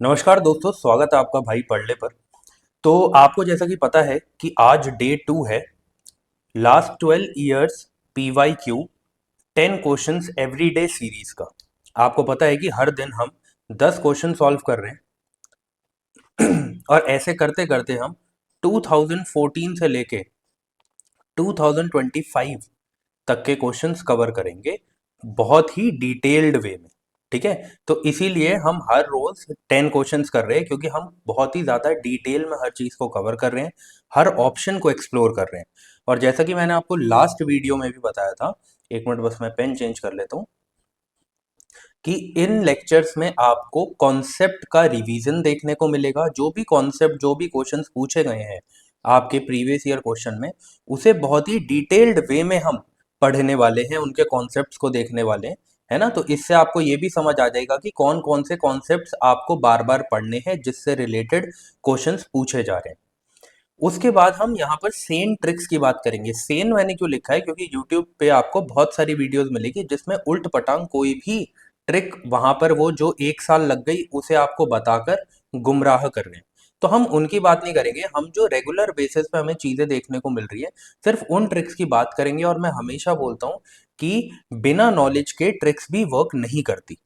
नमस्कार दोस्तों, स्वागत है आपका भाई पढ़ले पर। तो आपको जैसा कि पता है कि आज डे 2 है। Last 12 years PYQ 10 questions everyday series का। आपको पता है कि हर दिन हम 10 क्वेश्चन सॉल्व कर रहे हैं और ऐसे करते करते हम 2014 से लेके 2025 तक के क्वेश्चंस कवर करेंगे, बहुत ही डिटेल्ड वे में। ठीक है, तो इसीलिए हम हर रोज 10 क्वेश्चंस कर रहे हैं, क्योंकि हम बहुत ही ज्यादा डिटेल में हर चीज को कवर कर रहे हैं, हर ऑप्शन को एक्सप्लोर कर रहे हैं। और जैसा कि मैंने आपको लास्ट वीडियो में भी बताया था, एक मिनट बस मैं पेन चेंज कर लेता हूँ, कि इन लेक्चर्स में आपको कॉन्सेप्ट का रिवीजन देखने को मिलेगा। जो भी कॉन्सेप्ट, जो भी क्वेश्चंस पूछे गए हैं आपके प्रीवियस ईयर क्वेश्चन में, उसे बहुत ही डिटेल्ड वे में हम पढ़ने वाले हैं, उनके कॉन्सेप्ट्स को देखने वाले हैं, है ना। तो इससे आपको ये भी समझ आ जाएगा कि कौन कौन से कॉन्सेप्ट्स आपको बार बार पढ़ने हैं, जिससे रिलेटेड क्वेश्चंस पूछे जा रहे हैं। उसके बाद हम यहाँ पर सेन ट्रिक्स की बात करेंगे। सेन मैंने क्यों लिखा है, क्योंकि यूट्यूब पे आपको बहुत सारी वीडियोस मिलेगी जिसमें उल्ट पटांग कोई भी ट्रिक, वहां पर वो जो 1 साल लग गई उसे आपको बताकर गुमराह कर रहे हैं। तो हम उनकी बात नहीं करेंगे, हम जो रेगुलर बेसिस पे हमें चीजें देखने को मिल रही है, सिर्फ उन ट्रिक्स की बात करेंगे। और मैं हमेशा बोलता हूँ कि बिना नॉलेज के ट्रिक्स भी वर्क नहीं करती।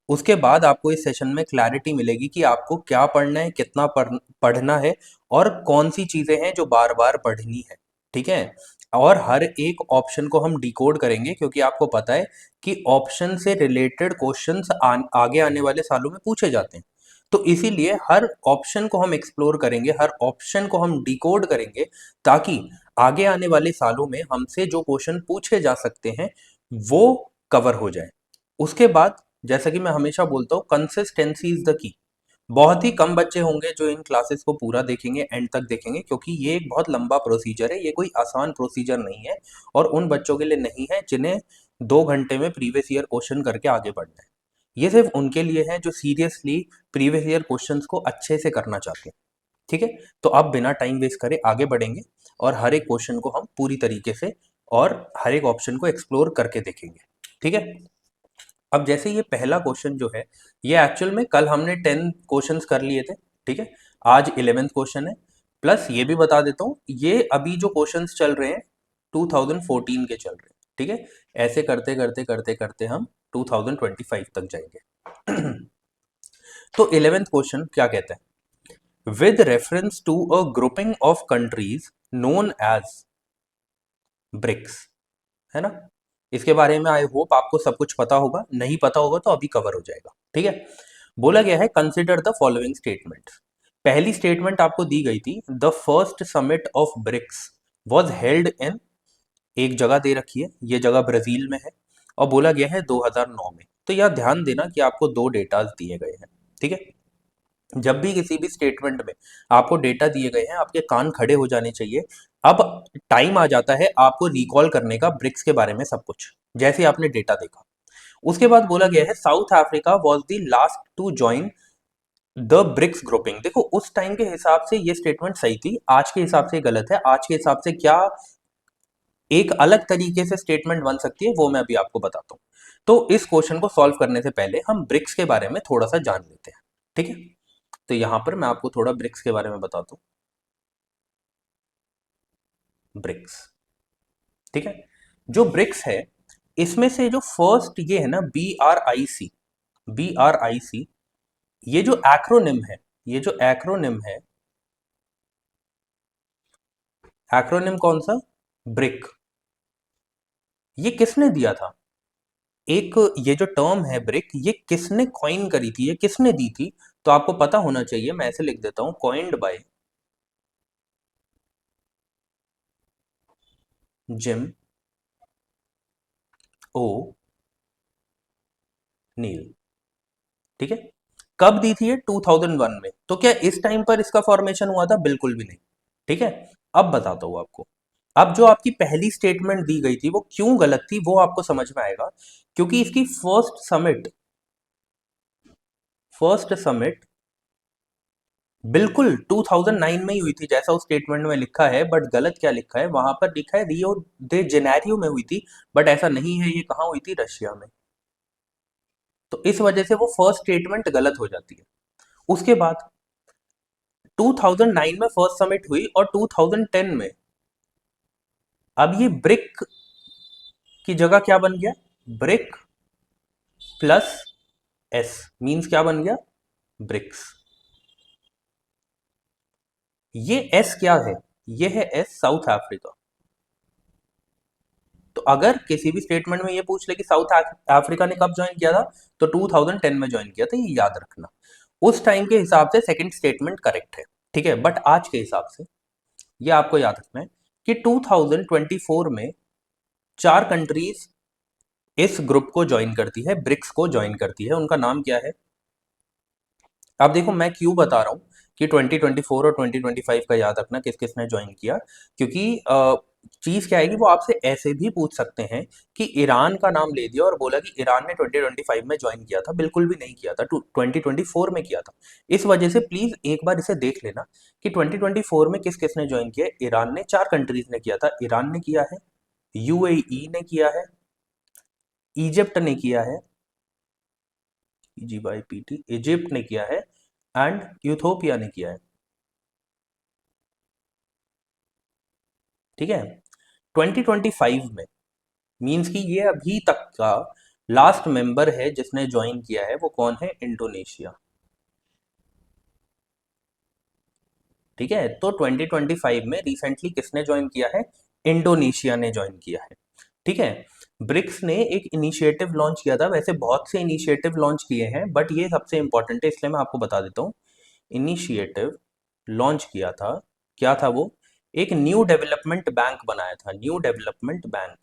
उसके बाद आपको इस सेशन में क्लैरिटी मिलेगी कि आपको क्या पढ़ना है, कितना पढ़ना है, और कौन सी चीजें हैं जो बार बार पढ़नी है। ठीक है, और हर एक ऑप्शन को हम डिकोड करेंगे, क्योंकि आपको पता है कि ऑप्शन से रिलेटेड क्वेश्चंस आगे आने वाले सालों में पूछे जाते हैं। तो इसीलिए हर ऑप्शन को हम एक्सप्लोर करेंगे, हर ऑप्शन को हम डिकोड करेंगे, ताकि आगे आने वाले सालों में हमसे जो क्वेश्चन पूछे जा सकते हैं वो कवर हो जाए। उसके बाद, जैसा कि मैं हमेशा बोलता हूँ, कंसिस्टेंसी इज द की। बहुत ही कम बच्चे होंगे जो इन क्लासेस को पूरा देखेंगे, एंड तक देखेंगे, क्योंकि ये एक बहुत लंबा प्रोसीजर है, ये कोई आसान प्रोसीजर नहीं है। और उन बच्चों के लिए नहीं है जिन्हें 2 घंटे में प्रीवियस ईयर क्वेश्चन करके आगे बढ़ना है। ये सिर्फ उनके लिए है जो सीरियसली प्रीवियस ईयर क्वेश्चंस को अच्छे से करना चाहते हैं। ठीक है, तो अब बिना टाइम वेस्ट करे आगे बढ़ेंगे, और हर एक क्वेश्चन को हम पूरी तरीके से और हर एक ऑप्शन को एक्सप्लोर करके देखेंगे। ठीक है, अब जैसे ये पहला क्वेश्चन जो है, ये एक्चुअल में कल हमने 10 क्वेश्चंस कर लिए थे। ठीक है, आज 11th क्वेश्चन है। प्लस ये भी बता देता हूँ, ये अभी जो क्वेश्चंस चल रहे हैं 2014 के चल रहे हैं। ठीक है, ऐसे करते करते करते करते हम 2025 तक जाएंगे। तो 11th क्वेश्चन क्या कहता है, with reference to a grouping of countries known as BRICS, है ना। इसके बारे में आई होप आपको सब कुछ पता होगा, नहीं पता होगा तो अभी कवर हो जाएगा। ठीक है, बोला गया है कंसिडर द फॉलोइंग स्टेटमेंट। पहली स्टेटमेंट आपको दी गई थी, the first summit of BRICS was held in, एक जगह दे रखी है, ये जगह ब्राजील में है, और बोला गया है 2009 में। तो यह ध्यान देना कि आपको दो डेटाज दिए गए हैं। ठीक है, जब भी किसी भी स्टेटमेंट में आपको डेटा दिए गए हैं, आपके कान खड़े हो जाने चाहिए। अब टाइम आ जाता है आपको रिकॉल करने का ब्रिक्स के बारे में सब कुछ, जैसे आपने डेटा देखा। उसके बाद बोला गया है South Africa was the last to join the BRICS grouping. देखो, उस टाइम के हिसाब से ये स्टेटमेंट सही थी, आज के हिसाब से गलत है। आज के हिसाब से क्या एक अलग तरीके से स्टेटमेंट बन सकती है, वो मैं अभी आपको बताता हूँ। तो इस क्वेश्चन को सॉल्व करने से पहले हम ब्रिक्स के बारे में थोड़ा सा जान लेते हैं। ठीक है, तो यहां पर मैं आपको थोड़ा ब्रिक्स के बारे में बताता हूँ। ब्रिक्स, ठीक है, जो ब्रिक्स है, इसमें से जो फर्स्ट ये है ना, BRIC, BRIC, ये जो एक्रोनिम है, ये जो एक्रोनिम है, एक्रोनिम कौन सा, ब्रिक, ये किसने दिया था। एक ये जो टर्म है ब्रिक, ये किसने कॉइन करी थी, ये किसने दी थी। तो आपको पता होना चाहिए, मैं ऐसे लिख देता हूं, कॉइन्ड बाय जिम ओ नील। ठीक है, कब दी थी ये, 2001 में। तो क्या इस टाइम पर इसका फॉर्मेशन हुआ था, बिल्कुल भी नहीं। ठीक है, अब बताता हूं आपको। अब जो आपकी पहली स्टेटमेंट दी गई थी वो क्यों गलत थी, वो आपको समझ में आएगा। क्योंकि इसकी फर्स्ट समिट बिल्कुल 2009 में ही हुई थी, जैसा उस स्टेटमेंट में लिखा है। बट गलत क्या लिखा है, वहां पर लिखा है रियो दे जेनेरियो में हुई थी, बट ऐसा नहीं है। ये कहाँ हुई थी, रशिया में। तो इस वजह से वो फर्स्ट स्टेटमेंट गलत हो जाती है। उसके बाद 2009 में फर्स्ट समिट हुई और 2010 में अब ये ब्रिक की जगह क्या बन गया, ब्रिक प्लस एस मींस क्या बन गया, ब्रिक्स। ये एस क्या है, ये है एस साउथ अफ्रीका। तो अगर किसी भी स्टेटमेंट में ये पूछ ले कि साउथ अफ्रीका ने कब ज्वाइन किया था, तो 2010 में ज्वाइन किया था, ये याद रखना। उस टाइम के हिसाब से सेकंड स्टेटमेंट करेक्ट है, ठीक है। बट आज के हिसाब से ये आपको याद रखना है कि 2024 में 4 कंट्रीज इस ग्रुप को ज्वाइन करती है, ब्रिक्स को ज्वाइन करती है। उनका नाम क्या है? अब देखो मैं क्यों बता रहा हूँ कि 2024 और 2025 का याद रखना, किस किस ने ज्वाइन किया, क्योंकि चीज क्या है कि वो आपसे ऐसे भी पूछ सकते हैं कि ईरान का नाम ले दिया और बोला कि ईरान ने 2025 में ज्वाइन किया था, बिल्कुल भी नहीं किया था, 2024 में किया था। इस वजह से प्लीज एक बार इसे देख लेना कि 2024 में किस किस ने ज्वाइन किया। ईरान ने 4 कंट्रीज ने किया था, ईरान ने किया है, यूएई ने किया है, इजिप्ट ने किया है, EGYPT इजिप्ट ने किया है, एंड यूथोपिया ने किया है, ठीक है। 2025 में मींस कि ये अभी तक का लास्ट मेंबर है जिसने ज्वाइन किया है, वो कौन है? इंडोनेशिया, ठीक है। तो 2025 में रिसेंटली किसने ज्वाइन किया है? इंडोनेशिया ने ज्वाइन किया है, ठीक है। ब्रिक्स ने एक इनिशिएटिव लॉन्च किया था, वैसे बहुत से इनिशिएटिव लॉन्च किए हैं बट ये सबसे इंपॉर्टेंट है, इसलिए मैं आपको बता देता हूँ। इनिशिएटिव लॉन्च किया था, क्या था वो? एक न्यू डेवलपमेंट बैंक बनाया था, न्यू डेवलपमेंट बैंक,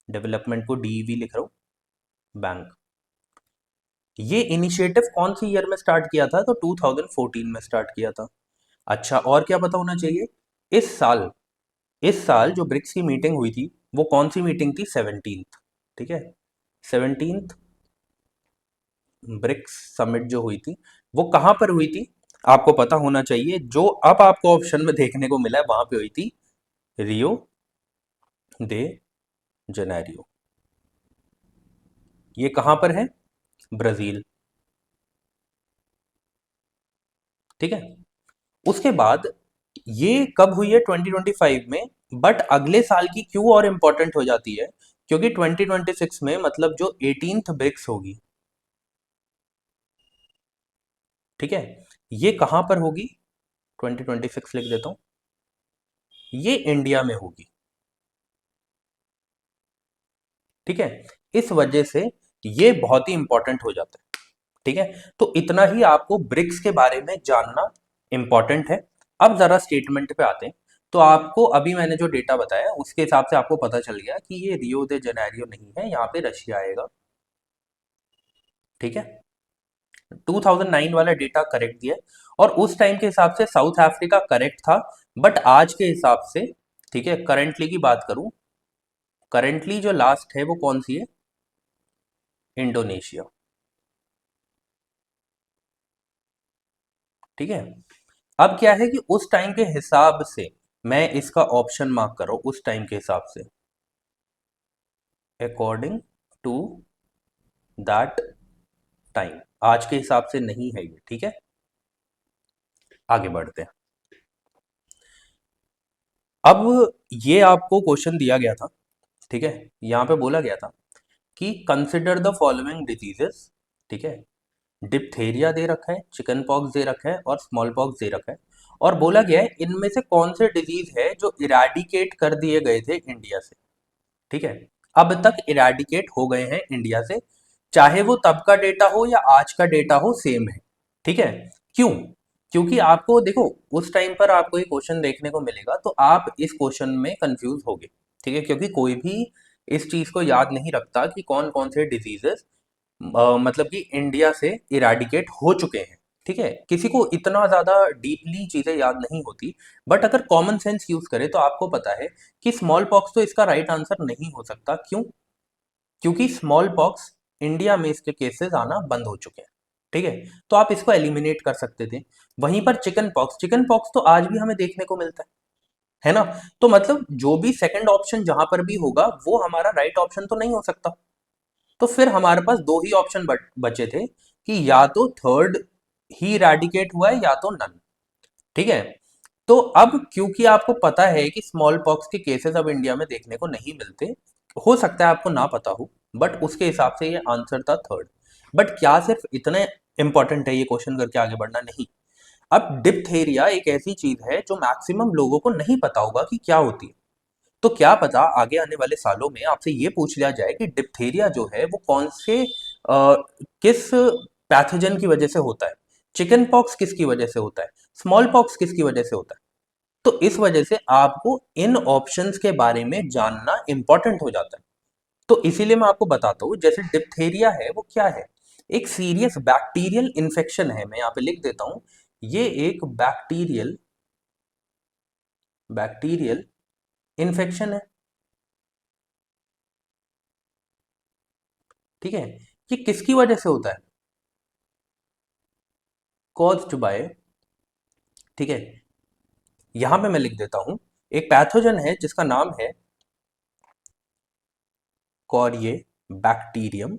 डेवलपमेंट को डीईवी लिख रहा हूं, बैंक। ये इनिशिएटिव कौन सी ईयर में स्टार्ट किया था? तो 2014 में स्टार्ट किया था। अच्छा, और क्या पता होना चाहिए? इस साल जो ब्रिक्स की मीटिंग हुई थी वो कौन सी मीटिंग थी? 17th, ठीक है। 17th ब्रिक्स समिट जो हुई थी वो कहां पर हुई थी? आपको पता होना चाहिए, जो अब आपको ऑप्शन में देखने को मिला है वहां पे हुई थी, रियो दे जेनेरियो। ये कहां पर है? ब्राजील, ठीक है। उसके बाद ये कब हुई है? 2025 में। बट अगले साल की क्यों और इंपॉर्टेंट हो जाती है? क्योंकि 2026 में मतलब जो 18th ब्रिक्स होगी, ठीक है, ये कहां पर होगी? 2026 लिख देता हूं, ये इंडिया में होगी, ठीक है। इस वजह से ये बहुत ही इंपॉर्टेंट हो जाता है, ठीक है। तो इतना ही आपको ब्रिक्स के बारे में जानना इंपॉर्टेंट है। अब जरा स्टेटमेंट पे आते हैं। तो आपको अभी मैंने जो डेटा बताया उसके हिसाब से आपको पता चल गया कि ये रियो दे जेनेरियो नहीं है, यहाँ पे रशिया आएगा, ठीक है। 2009 वाला डेटा करेक्ट दिया है, और उस टाइम के हिसाब से साउथ अफ्रीका करेक्ट था। बट आज के हिसाब से, ठीक है, करंटली की बात करूं, करंटली जो लास्ट है वो कौन सी है? इंडोनेशिया, ठीक है। अब क्या है कि उस टाइम के हिसाब से मैं इसका ऑप्शन मार्क कर रहा हूं, उस टाइम के हिसाब से, अकॉर्डिंग टू दैट टाइम, आज के हिसाब से नहीं है ये, ठीक है। आगे बढ़ते हैं। अब ये आपको क्वेश्चन दिया गया था, ठीक है। यहां पे बोला गया था कि कंसिडर द फॉलोइंग डिजीजेस, ठीक है। डिप्थेरिया दे रखा है, चिकन पॉक्स दे रखा है और स्मॉल पॉक्स दे रखा है, और बोला गया है इनमें से कौन से डिजीज है जो इराडिकेट कर दिए गए थे इंडिया से, ठीक है। अब तक इराडिकेट हो गए हैं इंडिया से, चाहे वो तब का डेटा हो या आज का डेटा हो, सेम है, ठीक है। क्यों? क्योंकि आपको देखो, उस टाइम पर आपको ये क्वेश्चन देखने को मिलेगा तो आप इस क्वेश्चन में कंफ्यूज होगे, ठीक है, क्योंकि कोई भी इस चीज को याद नहीं रखता कि कौन कौन से डिजीजेस मतलब कि इंडिया से इराडिकेट हो चुके हैं, ठीक है। किसी को इतना ज्यादा डीपली चीजें याद नहीं होती। बट अगर कॉमन सेंस यूज करें तो आपको पता है कि स्मॉल पॉक्स तो इसका राइट आंसर नहीं हो सकता। क्यों? क्योंकि स्मॉल पॉक्स इंडिया में इसके केसेस आना बंद हो चुके हैं, ठीक है। तो आप इसको एलिमिनेट कर सकते थे। वहीं पर चिकन पॉक्स, चिकन पॉक्स तो आज भी हमें देखने को मिलता है ना। तो मतलब जो भी सेकंड ऑप्शन जहां पर भी होगा वो हमारा राइट ऑप्शन तो नहीं हो सकता। तो फिर हमारे पास दो ही ऑप्शन बचे थे, कि या तो थर्ड ही इरेडिकेट हुआ है या तो नन। ठीक है, तो अब क्योंकि आपको पता है कि स्मॉल पॉक्स के केसेस अब इंडिया में देखने को नहीं मिलते, हो सकता है आपको ना पता हो, बट उसके हिसाब से ये आंसर था थर्ड। बट क्या सिर्फ इतने इंपॉर्टेंट है ये क्वेश्चन करके आगे बढ़ना? नहीं। अब डिप्थेरिया एक ऐसी चीज है जो मैक्सिमम लोगों को नहीं पता होगा कि क्या होती है। तो क्या पता आगे आने वाले सालों में आपसे ये पूछ लिया जाए कि डिप्थेरिया जो है वो कौन से किस पैथोजन की वजह से होता है, चिकन पॉक्स किसकी वजह से होता है, स्मॉल पॉक्स किसकी वजह से होता है। तो इस वजह से आपको इन ऑप्शंस के बारे में जानना इंपॉर्टेंट हो जाता है। तो इसीलिए मैं आपको बताता हूँ, जैसे डिप्थेरिया है वो क्या है, एक सीरियस बैक्टीरियल इन्फेक्शन है। मैं यहाँ पे लिख देता हूँ, ये एक बैक्टीरियल बैक्टीरियल इन्फेक्शन है। ठीक है, ये किसकी वजह से होता है? कॉज्ड बाय, ठीक है, यहां पे मैं लिख देता हूं, एक पैथोजन है जिसका नाम है कॉरिए बैक्टीरियम,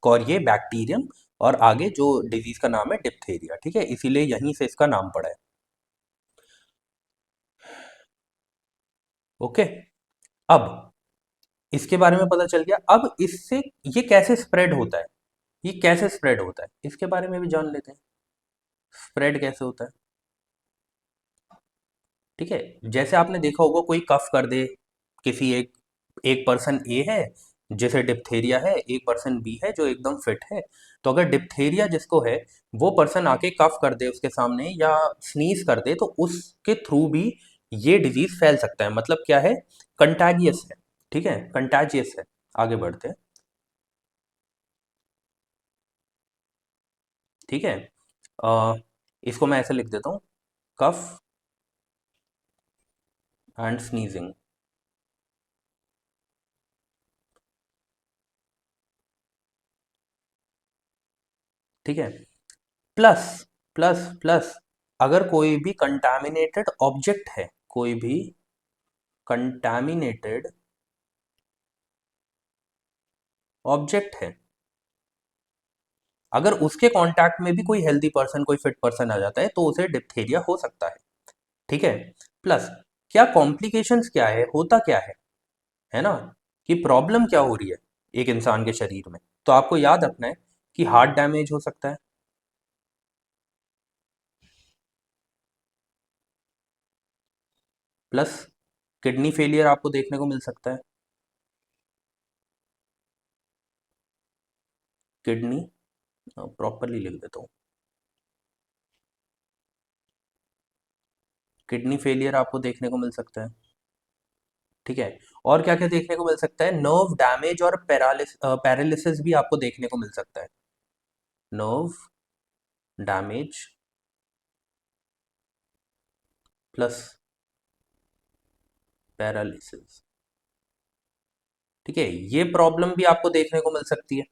कॉरिए बैक्टीरियम, और आगे जो डिजीज का नाम है डिप्थेरिया। ठीक है, इसीलिए यहीं से इसका नाम पड़ा है। ओके, अब इसके बारे में पता चल गया। अब इससे ये कैसे स्प्रेड होता है, ये कैसे स्प्रेड होता है इसके बारे में भी जान लेते हैं, स्प्रेड कैसे होता है। ठीक है, जैसे आपने देखा होगा कोई कफ कर दे, किसी एक एक पर्सन ए है जिसे डिप्थेरिया है, एक पर्सन बी है जो एकदम फिट है। तो अगर डिप्थेरिया जिसको है वो पर्सन आके कफ कर दे उसके सामने या स्नीज कर दे, तो उसके थ्रू भी ये डिजीज फैल सकता है। मतलब क्या है, कंटागियस है। ठीक है, कंटाजियस है। आगे बढ़ते हैं। ठीक है, अ, इसको मैं ऐसे लिख देता हूँ, कफ एंड स्नीजिंग। ठीक है, प्लस प्लस प्लस अगर कोई भी कंटामिनेटेड ऑब्जेक्ट है, कोई भी कंटामिनेटेड ऑब्जेक्ट है, अगर उसके कांटेक्ट में भी कोई हेल्दी पर्सन, कोई फिट पर्सन आ जाता है, तो उसे डिप्थेरिया हो सकता है। ठीक है, प्लस क्या कॉम्प्लिकेशंस क्या है, होता क्या है ना, कि प्रॉब्लम क्या हो रही है एक इंसान के शरीर में। तो आपको याद रखना है कि हार्ट डैमेज हो सकता है, प्लस किडनी फेलियर आपको देखने को मिल सकता है। किडनी, प्रॉपरली लिख देता हूँ, किडनी फेलियर आपको देखने को मिल सकता है। ठीक है, और क्या क्या देखने को मिल सकता है, नर्व डैमेज और पैरालिसिस भी आपको देखने को मिल सकता है। Nerve damage plus paralysis. ठीक है, ये प्रॉब्लम भी आपको देखने को मिल सकती है।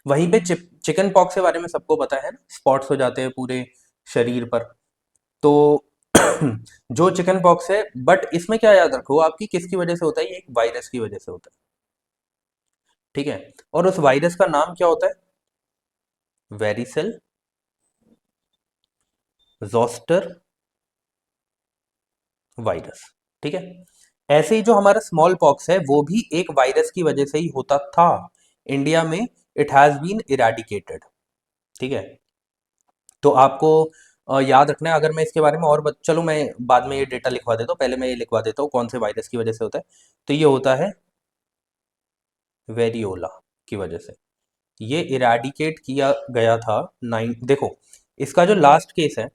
वहीं पे चिकन पॉक्स के बारे में सबको पता है ना, स्पॉट्स हो जाते हैं पूरे शरीर पर। तो जो चिकन पॉक्स है, बट इसमें क्या याद रखो आपकी, किसकी वजह से होता है, ये एक वायरस की वजह से होता है। ठीक है, और उस वायरस का नाम क्या होता है, वेरिसेल जोस्टर वायरस। ठीक है, ऐसे ही जो हमारा स्मॉल पॉक्स है वो भी एक वायरस की वजह से ही होता था। इंडिया में इट हैज बीन इरेडिकेटेड। ठीक है, तो आपको याद रखना है। अगर मैं इसके बारे में और चलो मैं बाद में ये डेटा लिखवा देता हूँ, पहले मैं ये लिखवा देता हूँ कौन से वायरस की वजह से होता है। तो ये होता है वेरियोला की वजह से। ये इरेडिकेट किया गया था, नाइन, देखो इसका जो लास्ट केस है,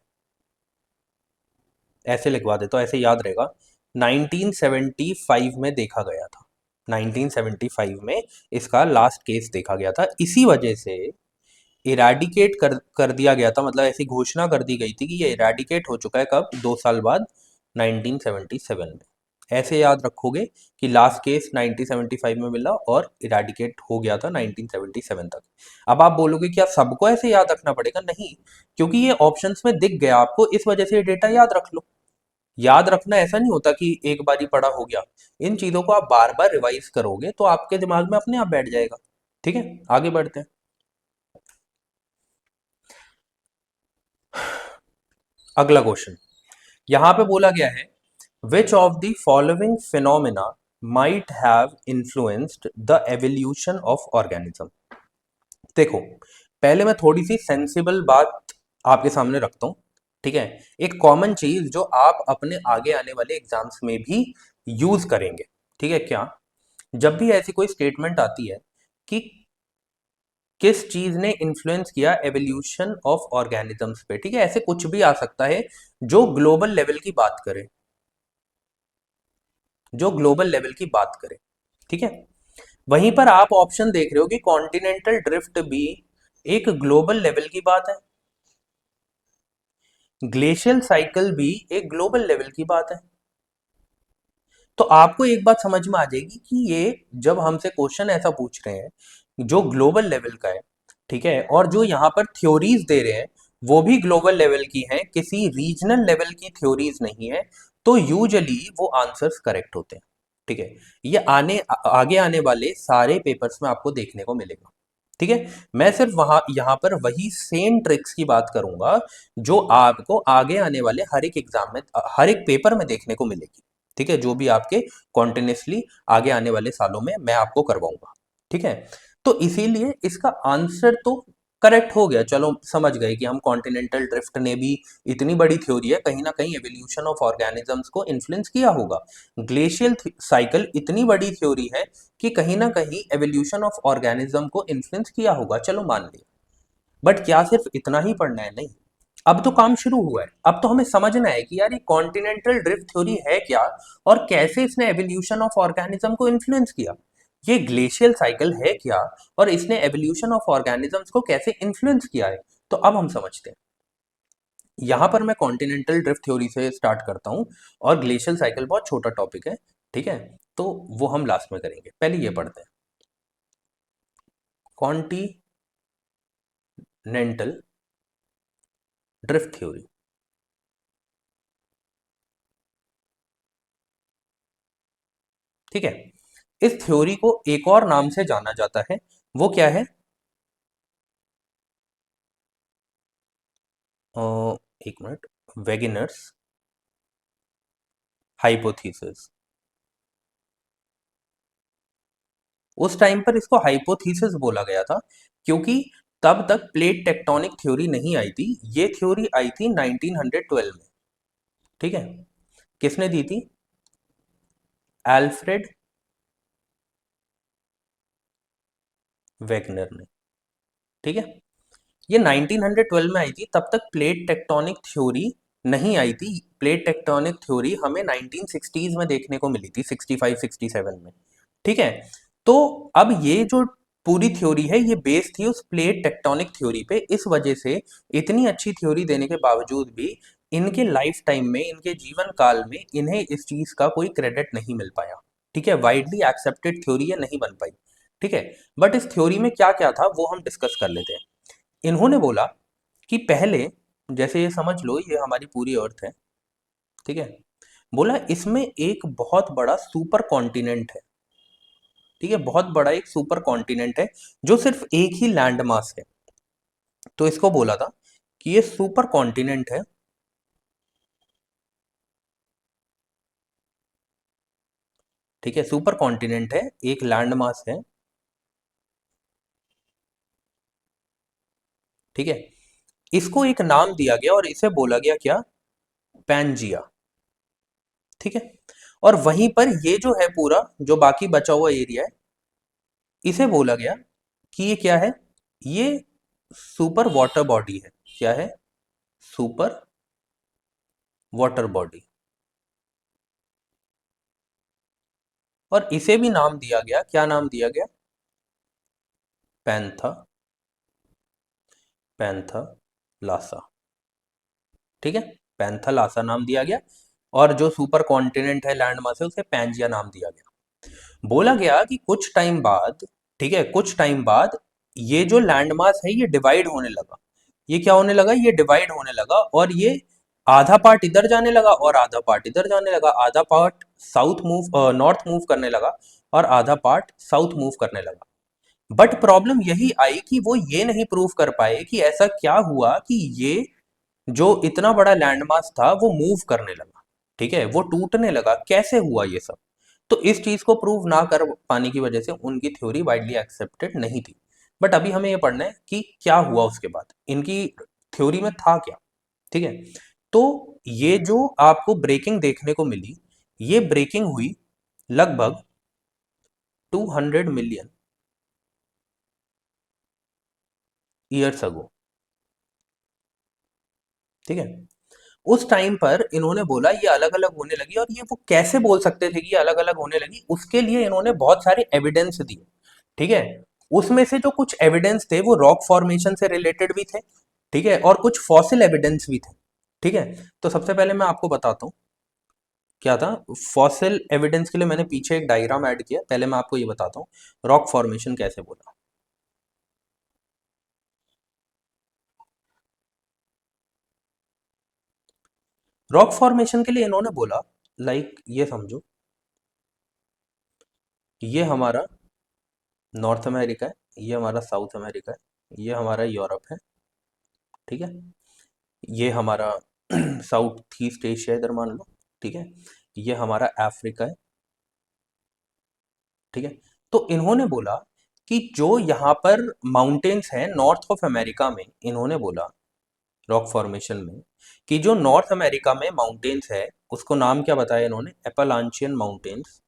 ऐसे लिखवा देता हूँ, ऐसे याद रहेगा, 1975 में देखा गया था। 1975 में इसका लास्ट केस देखा गया था। इसी वजह से इरेडिकेट कर दिया गया था, मतलब ऐसी घोषणा कर दी गई थी कि ये इरेडिकेट हो चुका है। कब? 2 साल बाद, 1977 में। ऐसे याद रखोगे कि लास्ट केस 1975 में मिला और इरेडिकेट हो गया था 1977 तक। अब आप बोलोगे क्या सबको ऐसे याद रखना पड़ेगा? नहीं, क्योंकि ये ऑप्शंस में दिख गया आपको, इस वजह से ये डेटा याद रख लो। याद रखना ऐसा नहीं होता कि एक बार ही पढ़ा हो गया। इन चीजों को आप बार बार रिवाइज करोगे तो आपके दिमाग में अपने आप बैठ जाएगा। ठीक है, आगे बढ़ते हैं। अगला क्वेश्चन यहां पे बोला गया है, विच of the following phenomena might have influenced the evolution of organism. देखो, पहले मैं थोड़ी सी सेंसिबल बात आपके सामने रखता हूं। ठीक है, एक कॉमन चीज जो आप अपने आगे आने वाले एग्जाम्स में भी यूज करेंगे। ठीक है, क्या जब भी ऐसी कोई स्टेटमेंट आती है कि किस चीज ने इन्फ्लुएंस किया एवोल्यूशन ऑफ ऑर्गेनिजम्स पे, ठीक है, ऐसे कुछ भी आ सकता है जो ग्लोबल लेवल की बात करे, जो ग्लोबल लेवल की बात करे। ठीक है, वहीं पर आप ऑप्शन देख रहे हो कि कॉन्टिनेंटल ड्रिफ्ट भी एक ग्लोबल लेवल की बात है, ग्लेशियल साइकिल भी एक ग्लोबल लेवल की बात है। तो आपको एक बात समझ में आ जाएगी कि ये जब हमसे क्वेश्चन ऐसा पूछ रहे हैं जो ग्लोबल लेवल का है, ठीक है, और जो यहाँ पर थ्योरीज दे रहे हैं वो भी ग्लोबल लेवल की हैं, किसी रीजनल लेवल की थ्योरीज नहीं है, तो यूजुअली वो आंसर्स करेक्ट होते हैं। ठीक है, ये आगे आने वाले सारे पेपर्स में आपको देखने को मिलेगा। ठीक है, मैं सिर्फ वहां यहाँ पर वही सेम ट्रिक्स की बात करूंगा जो आपको आगे आने वाले हर एक एग्जाम में, हर एक पेपर में देखने को मिलेगी। ठीक है, जो भी आपके कॉन्टिन्यूसली आगे आने वाले सालों में मैं आपको करवाऊंगा। ठीक है, तो इसीलिए इसका आंसर तो करेक्ट हो गया। चलो समझ गए कि हम कॉन्टिनेंटल ड्रिफ्ट ने भी, इतनी बड़ी थ्योरी है, कहीं ना कहीं एवोल्यूशन ऑफ ऑर्गेनिजम्स को इन्फ्लुएंस किया होगा। ग्लेशियल साइकिल इतनी बड़ी थ्योरी है कि कहीं ना कहीं एवोल्यूशन ऑफ ऑर्गेनिज्म को इन्फ्लुएंस किया होगा, चलो मान लिया। बट क्या सिर्फ इतना ही पढ़ना है? नहीं, अब तो काम शुरू हुआ है। अब तो हमें समझना है कि यार ये कॉन्टिनेंटल ड्रिफ्ट थ्योरी है क्या, और कैसे इसने एवोल्यूशन ऑफ ऑर्गेनिज्म को इन्फ्लुएंस किया। ये ग्लेशियल साइकिल है क्या, और इसने एवोल्यूशन ऑफ ऑर्गेनिजम्स को कैसे इन्फ्लुएंस किया है। तो अब हम समझते हैं। यहां पर मैं कॉन्टिनेंटल ड्रिफ्ट थ्योरी से स्टार्ट करता हूं, और ग्लेशियल साइकिल बहुत छोटा टॉपिक है। ठीक है, तो वो हम लास्ट में करेंगे, पहले ये पढ़ते हैं। Continental drift theory. ठीक है, इस थ्योरी को एक और नाम से जाना जाता है, वो क्या है? अ, एक मिनट, वेगनर्स हाइपोथेसिस। उस टाइम पर इसको हाइपोथेसिस बोला गया था क्योंकि तब तक प्लेट टेक्टोनिक थ्योरी नहीं आई थी। ये थ्योरी आई थी 1912 में। ठीक है, किसने दी थी? एल्फ्रेड वेगनर ने। ठीक है, ये 1912 में आई थी, तब तक प्लेट टेक्टोनिक थ्योरी नहीं आई थी। प्लेट टेक्टोनिक थ्योरी हमें 1960s में देखने को मिली थी, 65 67 में। ठीक है, तो अब ये जो पूरी थ्योरी है ये बेस थी उस प्लेट टेक्टोनिक थ्योरी पे। इस वजह से इतनी अच्छी थ्योरी देने के बावजूद भी इनके लाइफ टाइम में, इनके जीवन काल में, इन्हें इस चीज का कोई क्रेडिट नहीं मिल पाया। ठीक है, वाइडली एक्सेप्टेड थ्योरी है, नहीं बन पाई। ठीक है, बट इस थ्योरी में क्या क्या था वो हम डिस्कस कर लेते हैं। इन्होंने बोला कि पहले, जैसे ये समझ लो ये हमारी पूरी अर्थ है। ठीक है, बोला इसमें एक बहुत बड़ा सुपर कॉन्टिनेंट है। ठीक है, बहुत बड़ा एक सुपर कॉन्टिनेंट है जो सिर्फ एक ही लैंड मास है। तो इसको बोला था कि ये सुपर कॉन्टिनेंट है। ठीक है, सुपर कॉन्टिनेंट है, एक लैंड मास है। ठीक है, इसको एक नाम दिया गया और इसे बोला गया क्या? पैंजिया। ठीक है, और वहीं पर ये जो है पूरा जो बाकी बचा हुआ एरिया है, इसे बोला गया कि ये क्या है? ये सुपर वाटर बॉडी है। क्या है? Super water body. और इसे भी नाम दिया गया, क्या नाम दिया गया? Panther, Panthalassa. ठीक है, पैंथालासा नाम दिया गया, और जो सुपर कॉन्टिनेंट है, लैंड मास है, उसे पैंजिया नाम दिया गया। बोला गया कि कुछ टाइम बाद, ठीक है, कुछ टाइम बाद ये जो लैंड मास है ये डिवाइड होने लगा। ये क्या होने लगा? ये डिवाइड होने लगा, और ये आधा पार्ट इधर जाने लगा और आधा पार्ट इधर जाने लगा, आधा part south move north move करने लगा और आधा पार्ट साउथ मूव करने लगा। बट प्रॉब्लम यही आई कि वो ये नहीं प्रूव कर पाए कि ऐसा क्या हुआ कि ये जो इतना बड़ा लैंडमास था वो मूव करने लगा, ठीक है, वो टूटने लगा, कैसे हुआ ये सब। तो इस चीज को प्रूव ना कर पाने की वजह से उनकी थ्योरी वाइडली एक्सेप्टेड नहीं थी। बट अभी हमें ये पढ़ना है कि क्या हुआ उसके बाद, इनकी थ्योरी में था क्या, ठीक है। तो ये जो आपको ब्रेकिंग देखने को मिली, ये ब्रेकिंग हुई लगभग 200 मिलियन ईयर्स अगो, ठीक है। उस टाइम पर इन्होंने बोला ये अलग अलग होने लगी, और ये वो कैसे बोल सकते थे कि ये अलग अलग होने लगी, उसके लिए इन्होंने बहुत सारे एविडेंस दिए, ठीक है। उसमें से जो कुछ एविडेंस थे वो रॉक फॉर्मेशन से रिलेटेड भी थे, ठीक है, और कुछ फॉसिल एविडेंस भी थे, ठीक है। तो सबसे पहले मैं आपको बताता हूँ क्या था फॉसिल एविडेंस के लिए। मैंने पीछे एक डायग्राम ऐड किया, पहले मैं आपको ये बताता हूँ रॉक फॉर्मेशन कैसे बोला। रॉक फॉर्मेशन के लिए इन्होंने बोला, लाइक ये समझो, ये हमारा नॉर्थ अमेरिका है, ये हमारा साउथ अमेरिका है, ये हमारा यूरोप है, ठीक है, ये हमारा साउथ ईस्ट एशिया इधर मान लो, ठीक है, ये हमारा अफ्रीका है, ठीक है। तो इन्होंने बोला कि जो यहाँ पर माउंटेन्स हैं नॉर्थ ऑफ अमेरिका में, इन्होंने बोला रॉक फॉर्मेशन में कि जो नॉर्थ अमेरिका में माउंटेन्स है उसको नाम क्या बताया इन्होंने, एपलांचियन माउंटेन्स।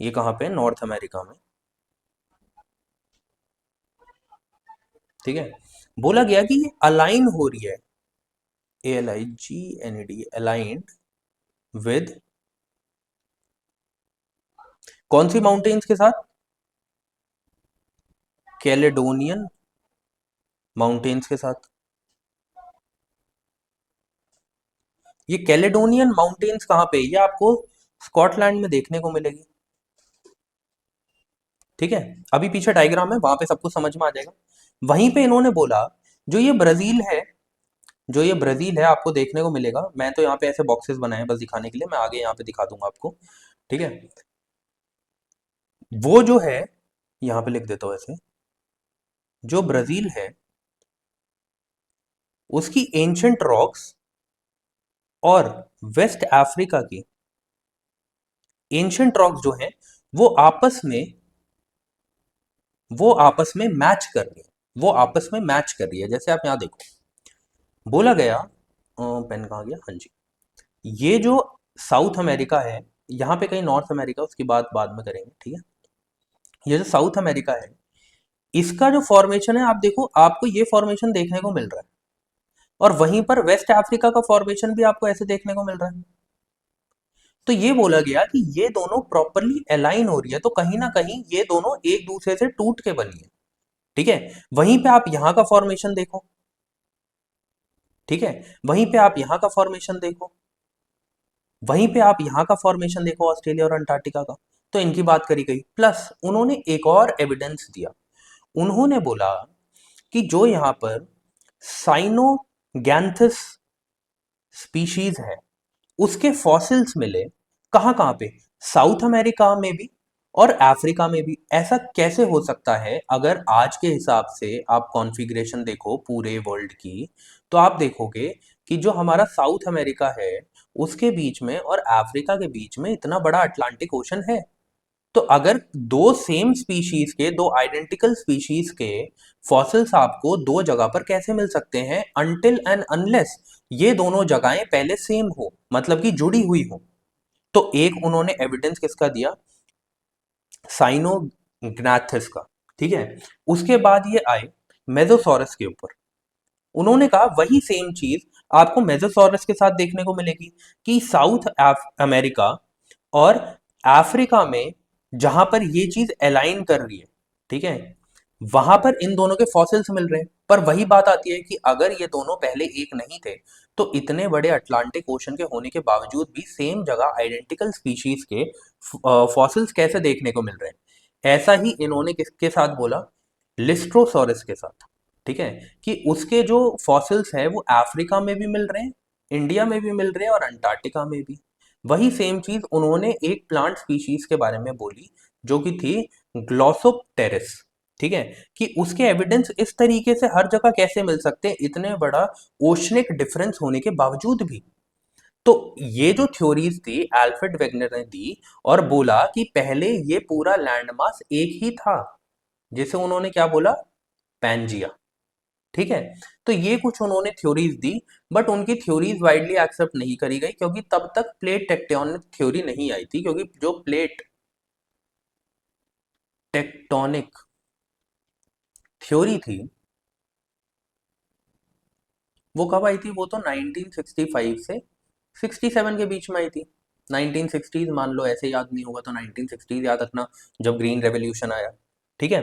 ये कहाँ पे, नॉर्थ अमेरिका में, ठीक है। बोला गया कि ये अलाइन हो रही है, ALIGNED, अलाइंड विद कौन सी माउंटेन्स के साथ, कैलेडोनियन माउंटेन्स के साथ। ये कैलेडोनियन माउंटेन्स कहाँ पे, ये आपको स्कॉटलैंड में देखने को मिलेगी, ठीक है। अभी पीछे डायग्राम है, वहां पे सब कुछ समझ में आ जाएगा। वहीं पे इन्होंने बोला जो ये ब्राजील है, जो ये ब्राजील है आपको देखने को मिलेगा, मैं तो यहाँ पे ऐसे बॉक्सेस बनाए हैं बस दिखाने के लिए, मैं आगे यहाँ पे दिखा दूंगा आपको, ठीक है। वो जो है, यहाँ पे लिख देता हूँ ऐसे, जो ब्राजील है उसकी एंशंट रॉक्स और वेस्ट अफ्रीका की एंशंट रॉक्स जो हैं वो आपस में वो आपस में मैच कर रही है, वो आपस में मैच कर रही है। जैसे आप यहाँ देखो, बोला गया, पेन कहाँ गया, हाँ जी, ये जो साउथ अमेरिका है, यहाँ पे कहीं नॉर्थ अमेरिका, उसकी बात बाद में करेंगे, ठीक है। ये जो साउथ अमेरिका है, इसका जो फॉर्मेशन है आप देखो, आपको ये फॉर्मेशन देखने को मिल रहा है, और वहीं पर वेस्ट अफ्रीका का फॉर्मेशन भी आपको ऐसे देखने को मिल रहा है। तो ये बोला गया कि ये दोनों प्रॉपरली अलाइन हो रही है, तो कहीं ना कहीं ये दोनों एक दूसरे से टूट के बनी है, ठीक है। वहीं पे आप यहाँ का फॉर्मेशन देखो, ठीक है, वहीं पे आप यहाँ का फॉर्मेशन देखो, वहीं पे आप यहाँ का फॉर्मेशन देखो ऑस्ट्रेलिया और अंटार्कटिका का। तो इनकी बात करी गई, प्लस उन्होंने एक और एविडेंस दिया। उन्होंने बोला कि जो यहाँ पर साइनोगैंथस स्पीशीज है उसके फॉसिल्स मिले, कहाँ कहाँ पे, साउथ अमेरिका में भी और अफ्रीका में भी। ऐसा कैसे हो सकता है, अगर आज के हिसाब से आप कॉन्फ़िगरेशन देखो पूरे वर्ल्ड की, तो आप देखोगे कि जो हमारा साउथ अमेरिका है उसके बीच में और अफ्रीका के बीच में इतना बड़ा अटलांटिक ओशन है। तो अगर दो सेम स्पीशीज के, दो आइडेंटिकल स्पीशीज के फॉसिल्स आपको दो जगह पर कैसे मिल सकते हैं, अनटिल एंड अनलेस ये दोनों जगहें पहले सेम हो, मतलब कि जुड़ी हुई हो। तो एक उन्होंने एविडेंस किसका दिया, साइनोग्नाथस का, ठीक है। उसके बाद ये आए मेजोसॉरस के ऊपर, उन्होंने कहा वही सेम चीज आपको मेजोसॉरस के साथ देखने को मिलेगी कि साउथ अमेरिका और अफ्रीका में जहां पर ये चीज अलाइन कर रही है, ठीक है, वहां पर इन दोनों के फॉसिल्स मिल रहे हैं। पर वही बात आती है कि अगर ये दोनों पहले एक नहीं थे, तो इतने बड़े अटलांटिक ओशन के होने के बावजूद भी सेम जगह आइडेंटिकल स्पीशीज के फॉसिल्स कैसे देखने को मिल रहे हैं। ऐसा ही इन्होंने किसके साथ बोला, लिस्ट्रोसॉरस के साथ, ठीक है, कि उसके जो फॉसिल्स हैं वो अफ्रीका में भी मिल रहे हैं, इंडिया में भी मिल रहे हैं और अंटार्कटिका में भी। वही सेम चीज उन्होंने एक प्लांट स्पीशीज के बारे में बोली जो कि थी ग्लॉसोप्टेरिस, ठीक है, कि उसके एविडेंस इस तरीके से हर जगह कैसे मिल सकते हैं इतने बड़ा ओशनिक डिफरेंस होने के बावजूद भी। तो ये जो थ्योरीज थी अल्फ्रेड वेगनर ने दी और बोला कि पहले ये पूरा लैंडमास एक ही था, जिसे उन्होंने क्या बोला, पैंजिया, ठीक है। तो ये कुछ उन्होंने थ्योरीज दी, बट उनकी थ्योरीज वाइडली एक्सेप्ट नहीं करी गई क्योंकि तब तक प्लेट टेक्टोनिक थ्योरी नहीं आई थी, क्योंकि जो प्लेट टेक्टोनिक थ्योरी थी वो कब आई थी, वो तो 1965 से 67 के बीच में आई थी। 1960s मान लो, ऐसे याद नहीं होगा तो 1960s याद रखना, जब ग्रीन रेवोल्यूशन आया, ठीक है।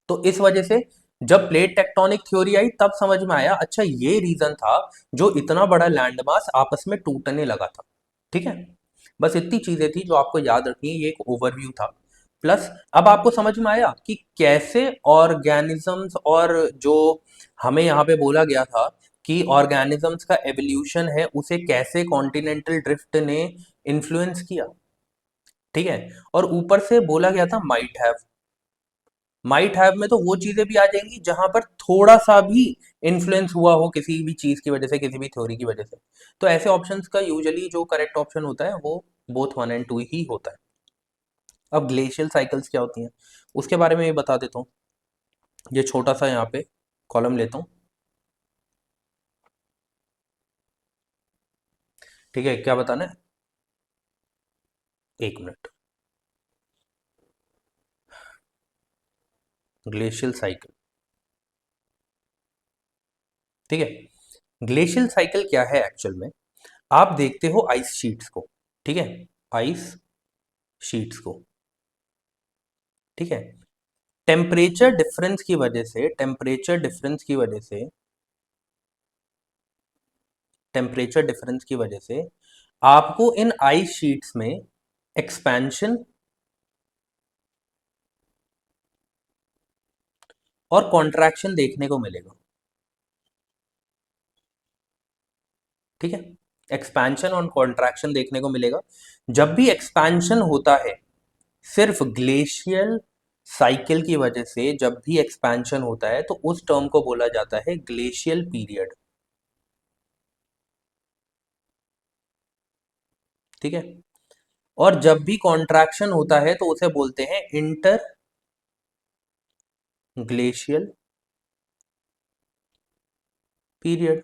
तो इस वजह से जब प्लेट टेक्टोनिक थ्योरी आई तब समझ में आया, अच्छा ये रीजन था जो इतना बड़ा लैंडमास आपस में टूटने लगा था, ठीक है। बस इतनी चीजें थी जो आपको याद रखनी है, ये एक ओवरव्यू था। प्लस अब आपको समझ में आया कि कैसे ऑर्गेनिजम्स, और जो हमें यहाँ पे बोला गया था कि ऑर्गेनिजम्स का एवोल्यूशन है उसे कैसे कॉन्टिनेंटल ड्रिफ्ट ने इन्फ्लुएंस किया, ठीक है। और ऊपर से बोला गया था माइट हैव में तो वो चीजें भी आ जाएंगी जहां पर थोड़ा सा भी इन्फ्लुएंस हुआ हो किसी भी चीज की वजह से, किसी भी थ्योरी की वजह से। तो ऐसे ऑप्शंस का यूजुअली जो करेक्ट ऑप्शन होता है वो बोथ 1 और 2 ही होता है। अब ग्लेशियल साइकिल्स क्या होती हैं उसके बारे में भी बता देता हूँ। ये छोटा सा यहाँ पे कॉलम लेता हूँ, ठीक है, क्या बताना है, 1 मिनट। ग्लेशियल साइकिल, ठीक है। ग्लेशियल साइकिल क्या है एक्चुअल में, आप देखते हो आइस शीट्स को, ठीक है, आइस शीट्स को, ठीक है। टेम्परेचर डिफरेंस की वजह से, टेम्परेचर डिफरेंस की वजह से आपको इन आइस शीट्स में एक्सपेंशन और कॉन्ट्रैक्शन देखने को मिलेगा, ठीक है। एक्सपेंशन और कॉन्ट्रैक्शन देखने को मिलेगा। जब भी एक्सपेंशन होता है सिर्फ ग्लेशियल साइकिल की वजह से, जब भी एक्सपेंशन होता है तो उस टर्म को बोला जाता है ग्लेशियल पीरियड, ठीक है। और जब भी कॉन्ट्रैक्शन होता है तो उसे बोलते हैं इंटर ग्लेशियल पीरियड।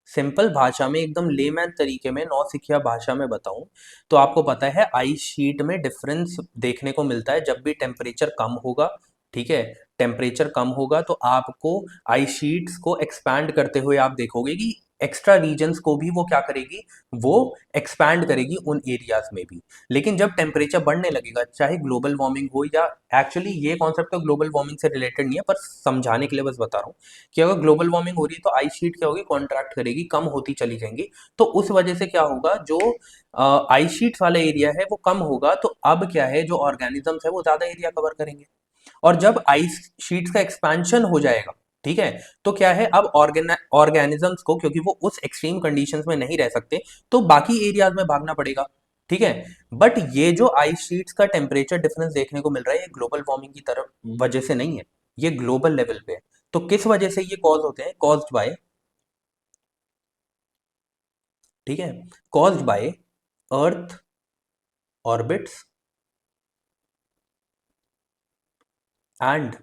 सिंपल भाषा में, एकदम लेमैन तरीके में, नौसिखिया भाषा में बताऊं तो आपको पता है आइस शीट में डिफरेंस देखने को मिलता है जब भी टेम्परेचर कम होगा, ठीक है। टेम्परेचर कम होगा तो आपको आइस शीट्स को एक्सपैंड करते हुए आप देखोगे कि एक्स्ट्रा रीजन्स को भी वो क्या करेगी, वो एक्सपैंड करेगी उन एरियाज में भी। लेकिन जब टेम्परेचर बढ़ने लगेगा, चाहे ग्लोबल वार्मिंग हो, या एक्चुअली ये कॉन्सेप्ट तो ग्लोबल वार्मिंग से रिलेटेड नहीं है पर समझाने के लिए बस बता रहा हूँ कि अगर ग्लोबल वार्मिंग हो रही है तो आइस शीट क्या होगी, कॉन्ट्रैक्ट करेगी, कम होती चली जाएंगी। तो उस वजह से क्या होगा, जो आइस शीट्स वाला एरिया है वो कम होगा, तो अब क्या है, जो ऑर्गेनिजम्स है वो ज्यादा एरिया कवर करेंगे। और जब आइस शीट्स का एक्सपेंशन हो जाएगा, ठीक है, तो क्या है, अब ऑर्गेनिजम्स को, क्योंकि वो उस एक्सट्रीम कंडीशंस में नहीं रह सकते, तो बाकी एरियाज में भागना पड़ेगा, ठीक है। बट ये जो आइस शीट्स का टेम्परेचर डिफरेंस देखने को मिल रहा है ये ग्लोबल वार्मिंग की तरफ वजह से नहीं है, ये ग्लोबल लेवल पे है। तो किस वजह से ये कॉज होते हैं, कॉज्ड बाय, ठीक है, caused by earth orbits and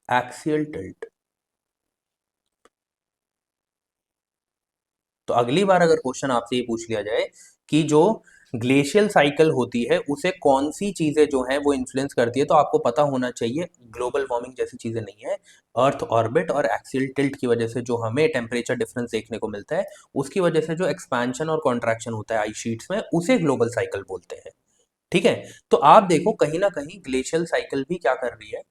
axial tilt. तो अगली बार अगर क्वेश्चन आपसे ये पूछ लिया जाए कि जो ग्लेशियल साइकिल होती है उसे कौन सी चीजें जो है वो इन्फ्लुएंस करती है, तो आपको पता होना चाहिए ग्लोबल वार्मिंग जैसी चीजें नहीं है, अर्थ ऑर्बिट और एक्सियल टिल्ट की वजह से जो हमें टेम्परेचर डिफरेंस देखने को मिलता है, उसकी वजह से जो एक्सपेंशन और कॉन्ट्रैक्शन होता है आइस शीट्स में, उसे ग्लोबल साइकिल बोलते हैं, ठीक है। तो आप देखो कहीं ना कहीं ग्लेशियल साइकिल भी क्या कर रही है,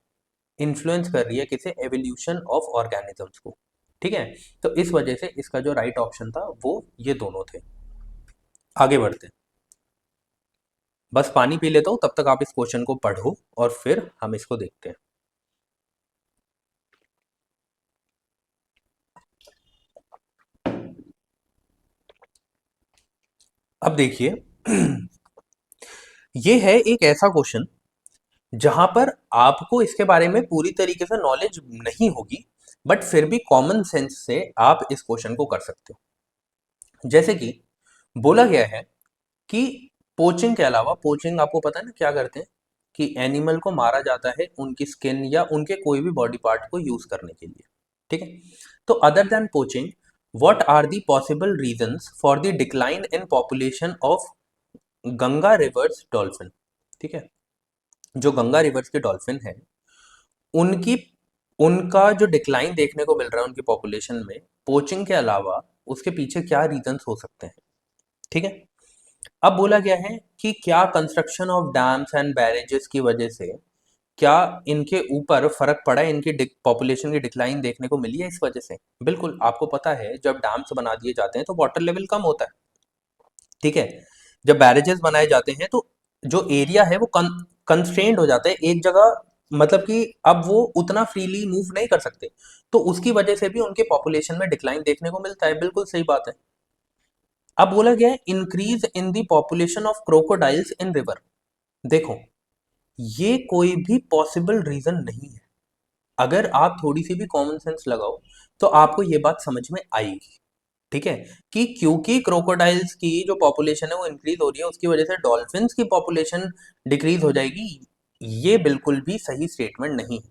इन्फ्लुएंस कर रही है किसे, एवोल्यूशन ऑफ ऑर्गेनिजम्स को, ठीक है। तो इस वजह से इसका जो राइट ऑप्शन था वो ये दोनों थे। आगे बढ़ते हैं। बस पानी पी लेता हूँ, तब तक आप इस क्वेश्चन को पढ़ो और फिर हम इसको देखते हैं। अब देखिए, ये है एक ऐसा क्वेश्चन जहां पर आपको इसके बारे में पूरी तरीके से नॉलेज नहीं होगी, बट फिर भी कॉमन सेंस से आप इस क्वेश्चन को कर सकते हो। जैसे कि बोला गया है कि पोचिंग के अलावा, पोचिंग आपको पता है ना क्या करते हैं, कि एनिमल को मारा जाता है उनकी स्किन या उनके कोई भी बॉडी पार्ट को यूज करने के लिए, ठीक है। तो other than poaching, what are the possible reasons for the decline in population of Ganga rivers dolphin, ठीक है। जो गंगा रिवर्स के डॉल्फिन है, उनकी उनका जो डिक्लाइन देखने को मिल रहा है उनकी पॉपुलेशन में, पोचिंग के अलावा उसके पीछे क्या रीजंस हो सकते हैं, ठीक है। अब बोला गया है कि क्या construction of dams and barrages की वजह से क्या इनके ऊपर फर्क पड़ा है, इनकी पॉपुलेशन की डिक्लाइन देखने को मिली है इस वजह से। बिल्कुल, आपको पता है जब डैम्स बना दिए जाते हैं तो वाटर लेवल कम होता है, ठीक है। जब बैरेजेस बनाए जाते हैं तो जो एरिया है वो कंस्ट्रेंड हो जाता है एक जगह, मतलब कि अब वो उतना फ्रीली मूव नहीं कर सकते, तो उसकी वजह से भी उनके पॉपुलेशन में डिक्लाइन देखने को मिलता है। बिल्कुल सही बात है। अब बोला गया है increase in the population of crocodiles in river. देखो, ये कोई भी पॉसिबल रीजन नहीं है। अगर आप थोड़ी सी भी कॉमन सेंस लगाओ तो आपको ये बात समझ में आएगी, ठीक है, कि क्योंकि क्रोकोडाइल्स की जो पॉपुलेशन है वो इंक्रीज हो रही है, उसकी वजह से डॉल्फिन्स की पॉपुलेशन डिक्रीज हो जाएगी, ये बिल्कुल भी सही स्टेटमेंट नहीं है।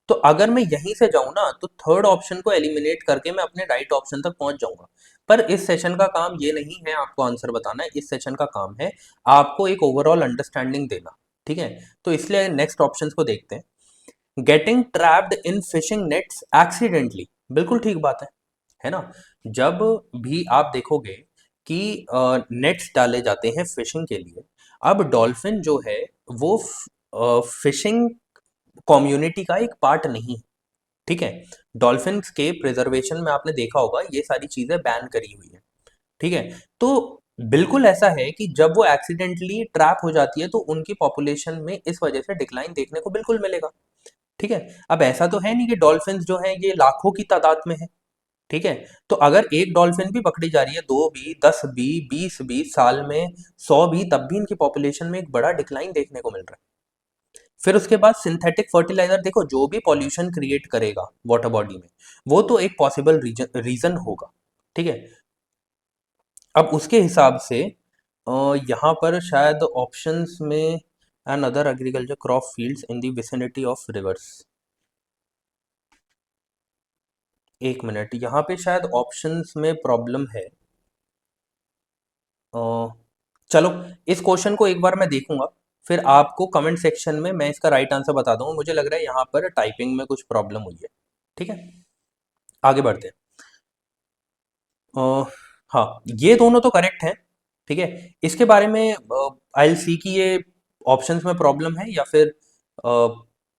तो अगर मैं यहीं से जाऊं ना, तो थर्ड ऑप्शन को एलिमिनेट करके मैं अपने राइट ऑप्शन तक पहुंच जाऊंगा। पर इस सेशन का काम ये नहीं है आपको आंसर बताना है, इस सेशन का काम है आपको एक ओवरऑल अंडरस्टैंडिंग देना, ठीक है। तो इसलिए नेक्स्ट ऑप्शन को देखते हैं। Getting trapped in fishing nets accidentally, बिल्कुल ठीक बात है ना। जब भी आप देखोगे कि नेट्स डाले जाते हैं फिशिंग के लिए, अब डॉल्फिन जो है वो फिशिंग कम्युनिटी का एक पार्ट नहीं है, ठीक है। डॉल्फिन्स के प्रिजर्वेशन में आपने देखा होगा ये सारी चीजें बैन करी हुई है, ठीक है। तो बिल्कुल ऐसा है कि जब वो एक्सीडेंटली ट्रैप हो जाती है तो उनकी पॉपुलेशन में इस वजह से डिक्लाइन देखने को बिल्कुल मिलेगा, ठीक है। अब ऐसा तो है नहीं कि डॉल्फिन्स जो है ये लाखों की तादाद में है, ठीक है। तो अगर एक डॉल्फिन भी पकड़ी जा रही है, दो भी, 10 भी, 20 भी, साल में 100 भी, तब भी इनकी पॉपुलेशन में एक बड़ा डिक्लाइन देखने को मिल रहा है। फिर उसके बाद सिंथेटिक फर्टिलाइजर, देखो जो भी पॉल्यूशन क्रिएट करेगा वाटर बॉडी में, वो तो एक पॉसिबल रीजन होगा, ठीक है। अब उसके हिसाब से यहाँ पर शायद ऑप्शंस में and other agriculture crop fields in the vicinity of reverse, एक मिनट, यहाँ पे शायद ऑप्शंस में प्रॉब्लम है। अ, चलो, इस क्वेश्चन को एक बार मैं देखूंगा, फिर आपको कमेंट सेक्शन में मैं इसका राइट आंसर बता दूंगा। मुझे लग रहा है यहाँ पर टाइपिंग में कुछ प्रॉब्लम हुई है, ठीक है। आगे बढ़ते हैं। हाँ, ये दोनों तो करेक्ट हैं, ठीक है। इसके बारे में आई सी की ये ऑप्शंस में प्रॉब्लम है या फिर अ,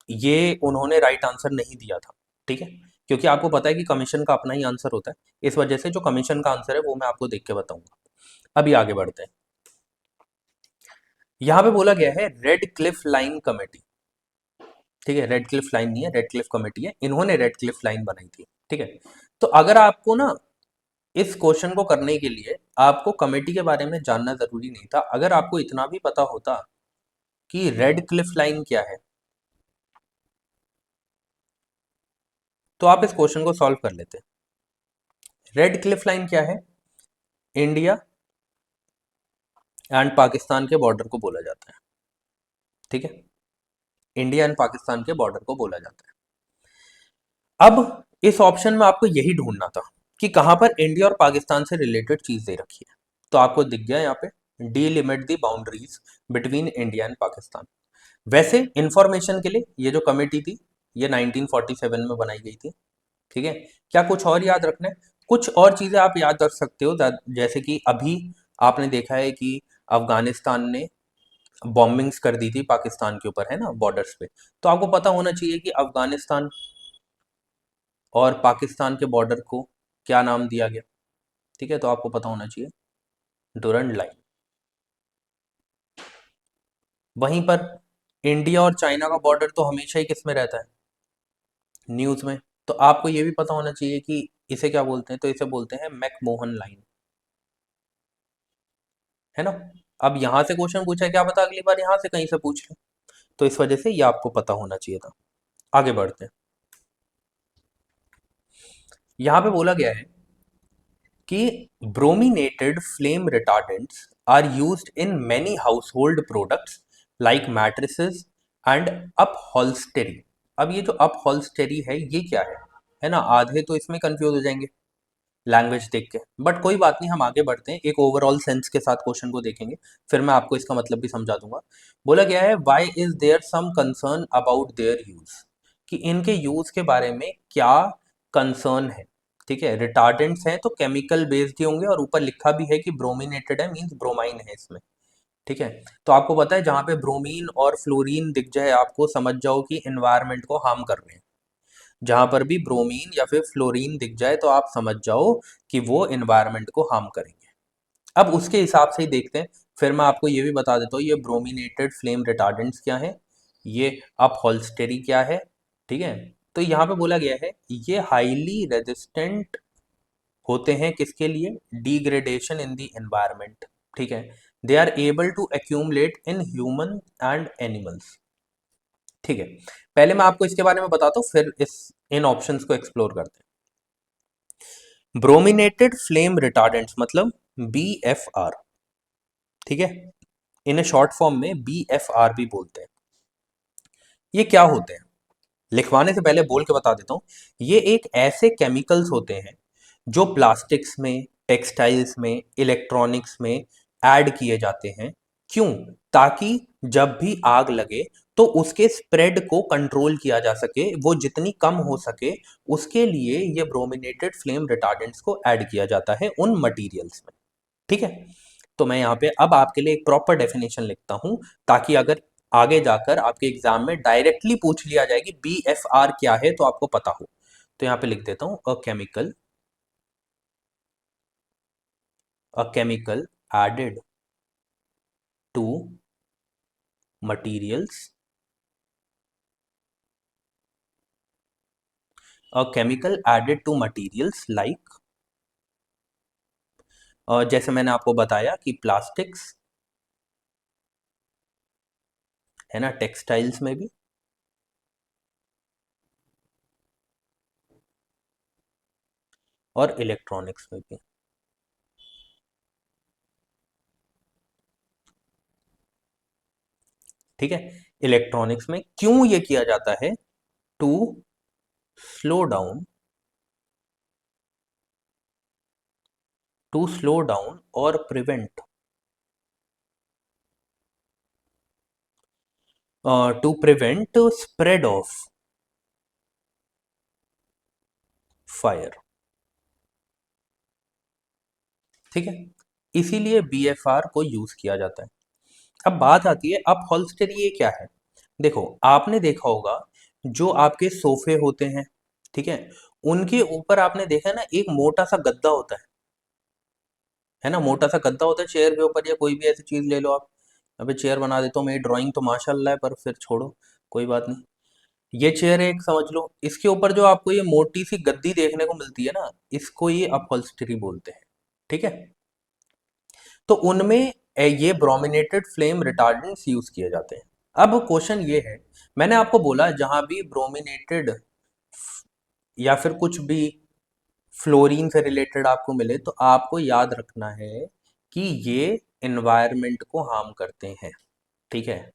ये उन्होंने राइट आंसर नहीं दिया था, ठीक है। क्योंकि आपको पता है कि कमीशन का अपना ही आंसर होता है, इस वजह से जो कमीशन का आंसर है वो मैं आपको देख के बताऊंगा। अभी आगे बढ़ते हैं। यहाँ पे बोला गया है रेड क्लिफ लाइन कमेटी, ठीक है। रेड क्लिफ लाइन नहीं है, रेड क्लिफ कमेटी है, इन्होंने रेड क्लिफ लाइन बनाई थी, ठीक है। तो अगर आपको ना इस क्वेश्चन को करने के लिए आपको कमेटी के बारे में जानना जरूरी नहीं था, अगर आपको इतना भी पता होता कि रेड क्लिफ लाइन क्या है, तो आप इस क्वेश्चन को सॉल्व कर लेते। रेड क्लिफ लाइन क्या है? इंडिया एंड पाकिस्तान के बॉर्डर को बोला जाता है, ठीक है। इंडिया एंड पाकिस्तान के बॉर्डर को बोला जाता है। अब इस ऑप्शन में आपको यही ढूंढना था कि कहां पर इंडिया और पाकिस्तान से रिलेटेड चीज दे रखी है। तो आपको दिख गया यहाँ पे, delimit the boundaries between India and Pakistan. वैसे इंफॉर्मेशन के लिए ये जो कमेटी थी ये 1947 में बनाई गई थी, ठीक है। क्या कुछ और याद रखना है? कुछ और चीजें आप याद रख सकते हो, जैसे कि अभी आपने देखा है कि अफगानिस्तान ने बॉम्बिंग्स कर दी थी पाकिस्तान के ऊपर, है ना, बॉर्डर्स पे। तो आपको पता होना चाहिए कि अफगानिस्तान और पाकिस्तान के बॉर्डर को क्या नाम दिया गया, ठीक है। तो आपको पता होना चाहिए डुरंड लाइन, वहीं पर इंडिया और चाइना का बॉर्डर तो हमेशा ही किस में रहता है, न्यूज में। तो आपको ये भी पता होना चाहिए कि इसे क्या बोलते हैं, तो इसे बोलते हैं मैकमोहन लाइन, है ना। अब यहां से क्वेश्चन पूछा है, क्या पता अगली बार यहां से कहीं से पूछ ले, तो इस वजह से ये आपको पता होना चाहिए था। आगे बढ़ते हैं। यहां पे बोला गया है कि brominated flame retardants are used in many household products like mattresses and upholstery. अब ये जो अपहोल्स्टरी है ये क्या है ना, आधे तो इसमें कंफ्यूज हो जाएंगे लैंग्वेज देख के, बट कोई बात नहीं, हम आगे बढ़ते हैं, एक ओवरऑल सेंस के साथ क्वेश्चन को देखेंगे, फिर मैं आपको इसका मतलब भी समझा दूंगा। बोला गया है why is there some concern about their use, कि इनके यूज के बारे में क्या कंसर्न है। ठीक है, रिटार्डेंट्स हैं तो केमिकल बेस्ड ही होंगे, और ऊपर लिखा भी है कि ब्रोमिनेटेड है, मीन्स ब्रोमाइन है इसमें। ठीक है, तो आपको पता है जहां पे ब्रोमीन और फ्लोरीन दिख जाए आपको समझ जाओ कि एनवायरनमेंट को हार्म कर रहे हैं, जहां पर भी ब्रोमीन या फिर फ्लोरीन दिख जाए तो आप समझ जाओ कि वो एनवायरनमेंट को हार्म करेंगे। अब उसके हिसाब से ही देखते हैं, फिर मैं आपको ये भी बता देता हूँ ये ब्रोमिनेटेड फ्लेम रिटार्डेंट्स क्या है, ये अपहोल्स्टरी क्या है। ठीक है, तो यहाँ पे बोला गया है ये हाईली रेजिस्टेंट होते हैं किसके लिए, डिग्रेडेशन इन द एनवायरनमेंट। ठीक है, they are able to accumulate in human and animals. ठीक है, पहले मैं आपको इसके बारे में बताता हूँ, फिर इस इन ऑप्शंस को एक्सप्लोर करते हैं। ब्रोमिनेटेड फ्लेम रिटार्डेंट्स मतलब BFR। ठीक है, इन्हें शॉर्ट फॉर्म में BFR भी बोलते हैं। ये क्या होते हैं, लिखवाने से पहले बोल के बता देता हूँ। ये एक ऐसे केमिकल्स होते हैं जो प्लास्टिक्स में, टेक्सटाइल्स में, इलेक्ट्रॉनिक्स में ऐड किए जाते हैं। क्यों, ताकि जब भी आग लगे तो उसके स्प्रेड को कंट्रोल किया जा सके, वो जितनी कम हो सके, उसके लिए ये ब्रोमिनेटेड फ्लेम रिटार्डेंट्स को ऐड किया जाता है उन मटेरियल्स में। ठीक है, तो मैं यहाँ पे अब आपके लिए एक प्रॉपर डेफिनेशन लिखता हूं, ताकि अगर आगे जाकर आपके एग्जाम में डायरेक्टली पूछ लिया जाए कि BFR क्या है तो आपको पता हो। तो यहाँ पे लिख देता हूं a chemical added to materials, a chemical added to materials like, जैसे मैंने आपको बताया कि प्लास्टिक्स, है ना, टेक्सटाइल्स में भी, और इलेक्ट्रॉनिक्स में भी। ठीक है, इलेक्ट्रॉनिक्स में क्यों ये किया जाता है, टू स्लो डाउन, और prevent, to prevent spread of fire. ठीक है, इसीलिए BFR को यूज किया जाता है। अब बात आती है अपहोल्स्टरी, ये क्या है। देखो, आपने देखा होगा जो आपके सोफे होते हैं, ठीक है, उनके ऊपर आपने देखा है ना एक मोटा सा गद्दा होता है ना, मोटा सा गद्दा होता है चेयर के ऊपर, या कोई भी ऐसी चीज ले लो आप। अबे चेयर बना देता हूँ, मेरी ड्राइंग तो माशाल्लाह है, पर फिर छोड़ो, कोई बात नहीं। ये चेयर है एक, समझ लो, इसके ऊपर जो आपको ये मोटी सी गद्दी देखने को मिलती है ना, इसको ये अपहोल्स्टरी बोलते हैं। ठीक है, तो उनमें ये ब्रोमिनेटेड फ्लेम रिटार्डेंट्स यूज किए जाते हैं। अब क्वेश्चन ये है, मैंने आपको बोला जहां भी ब्रोमिनेटेड या फिर कुछ भी फ्लोरीन से रिलेटेड आपको मिले तो आपको याद रखना है कि ये एनवायरनमेंट को हार्म करते हैं। ठीक है,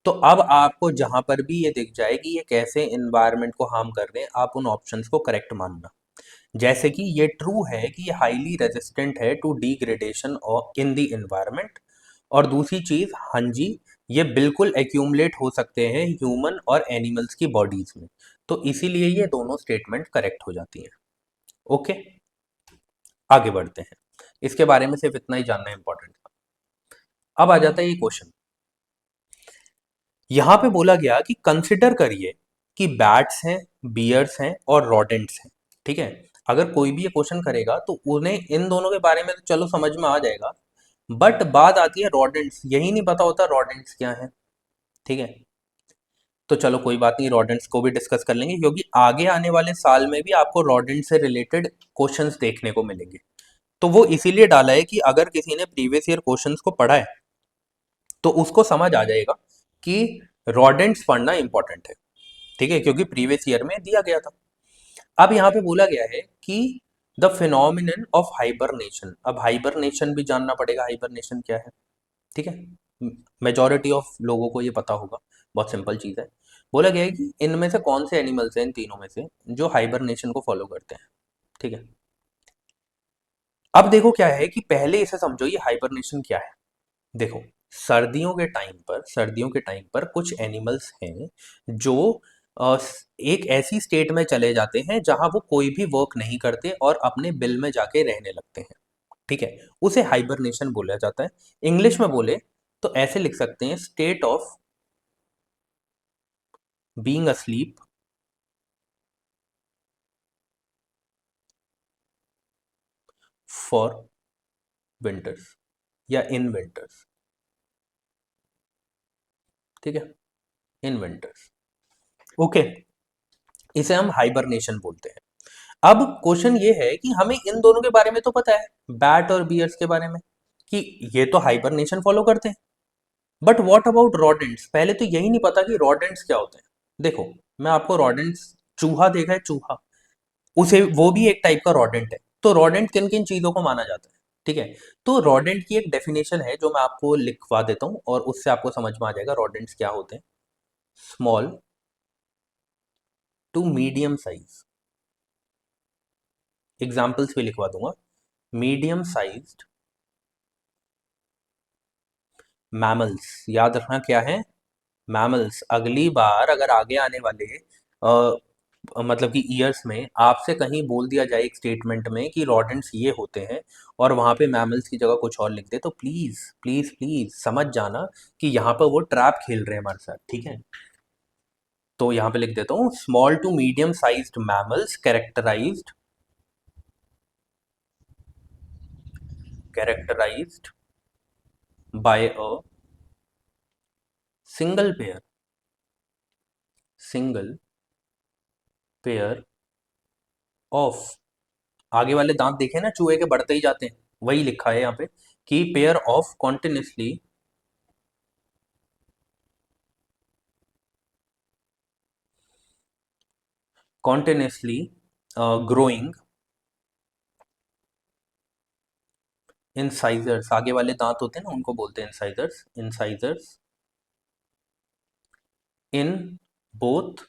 तो अब आपको जहां पर भी ये दिख जाए कि ये कैसे एनवायरनमेंट को हार्म कर रहे हैं, आप उन ऑप्शंस को करेक्ट मानना। जैसे कि ये ट्रू है कि ये हाईली रेजिस्टेंट है to degradation in the environment, और दूसरी चीज, हाँ जी, ये बिल्कुल एक्यूमुलेट हो सकते हैं ह्यूमन और एनिमल्स की बॉडीज में, तो इसीलिए ये दोनों स्टेटमेंट करेक्ट हो जाती हैं। ओके, आगे बढ़ते हैं, इसके बारे में सिर्फ इतना ही जानना इंपॉर्टेंट था। अब आ जाता है ये क्वेश्चन, यहां पे बोला गया कि कंसिडर करिए कि बैट्स हैं, बियर्स हैं और रॉडेंट्स हैं। ठीक है, अगर कोई भी ये क्वेश्चन करेगा तो उन्हें इन दोनों के बारे में तो चलो समझ में आ जाएगा, बट बात आती है रॉडेंट्स, यही नहीं पता होता रॉडेंट्स क्या है। ठीक है, तो चलो कोई बात नहीं, रॉडेंट्स को भी डिस्कस कर लेंगे क्योंकि आगे आने वाले साल में भी आपको रॉडेंट से रिलेटेड क्वेश्चंस देखने को मिलेंगे। तो वो इसीलिए डाला है कि अगर किसी ने प्रीवियस ईयर क्वेश्चंस को पढ़ा है तो उसको समझ आ जाएगा कि रॉडेंट्स पढ़ना इंपॉर्टेंट है। ठीक है, क्योंकि प्रीवियस ईयर में दिया गया था। अब यहाँ पे बोला गया है कि द फिनोमिनन ऑफ हाइबरनेशन। अब हाइबरनेशन भी जानना पड़ेगा, हाइबरनेशन क्या है। ठीक है, मेजॉरिटी ऑफ लोगों को ये पता होगा, बहुत सिंपल चीज़ है। बोला गया है कि इनमें से कौन से एनिमल्स हैं, इन तीनों में से, जो हाइबरनेशन को फॉलो करते हैं। ठीक है, अब देखो क्या है कि पहले इसे समझो, ये हाइबरनेशन क्या है। देखो, सर्दियों के टाइम पर कुछ एनिमल्स हैं जो अ, एक ऐसी स्टेट में चले जाते हैं जहां वो कोई भी वर्क नहीं करते और अपने बिल में जाके रहने लगते हैं। ठीक है, उसे हाइबरनेशन बोला जाता है। इंग्लिश में बोले तो ऐसे लिख सकते हैं, state of being asleep for winters या इन विंटर्स। ठीक है, इन विंटर्स। ओके, इसे हम हाइबरनेशन बोलते हैं। अब क्वेश्चन ये है कि हमें इन दोनों के बारे में तो पता है, बैट और बियर्स के बारे में, कि ये तो हाइबरनेशन फॉलो करते हैं। But what about rodents? पहले तो यही नहीं पता कि रॉडेंट्स क्या होते हैं। देखो, मैं आपको रॉडेंट्स, चूहा देखा है, चूहा, उसे, वो भी एक टाइप का रॉडेंट है। तो रॉडेंट किन किन चीजों को माना जाता है? ठीक है, तो रॉडेंट की एक डेफिनेशन है जो मैं आपको लिखवा देता हूँ और उससे आपको समझ में आ जाएगा रॉडेंट्स क्या होते हैं। Small to medium size, examples भी लिखवा दूंगा। मीडियम साइज्ड मैमल्स, याद रखना क्या है, मैमल्स। अगली बार अगर आगे आने वाले मतलब कि ईयर्स में आपसे कहीं बोल दिया जाए एक स्टेटमेंट में कि रॉडेंट्स ये होते हैं और वहां पे मैमल्स की जगह कुछ और लिख दे, तो प्लीज प्लीज प्लीज समझ जाना कि यहाँ पर वो ट्रैप खेल रहे हैं हमारे साथ। ठीक है, तो यहाँ पे लिख देता हूँ, small to medium sized mammals characterized by a single pair single pair of, आगे वाले दांत देखे ना, चूहे के बढ़ते ही जाते हैं, वही लिखा है यहाँ पे कि pair of continuously growing incisors. आगे वाले दांत होते हैं ना, उनको बोलते हैं incisors. Incisors in both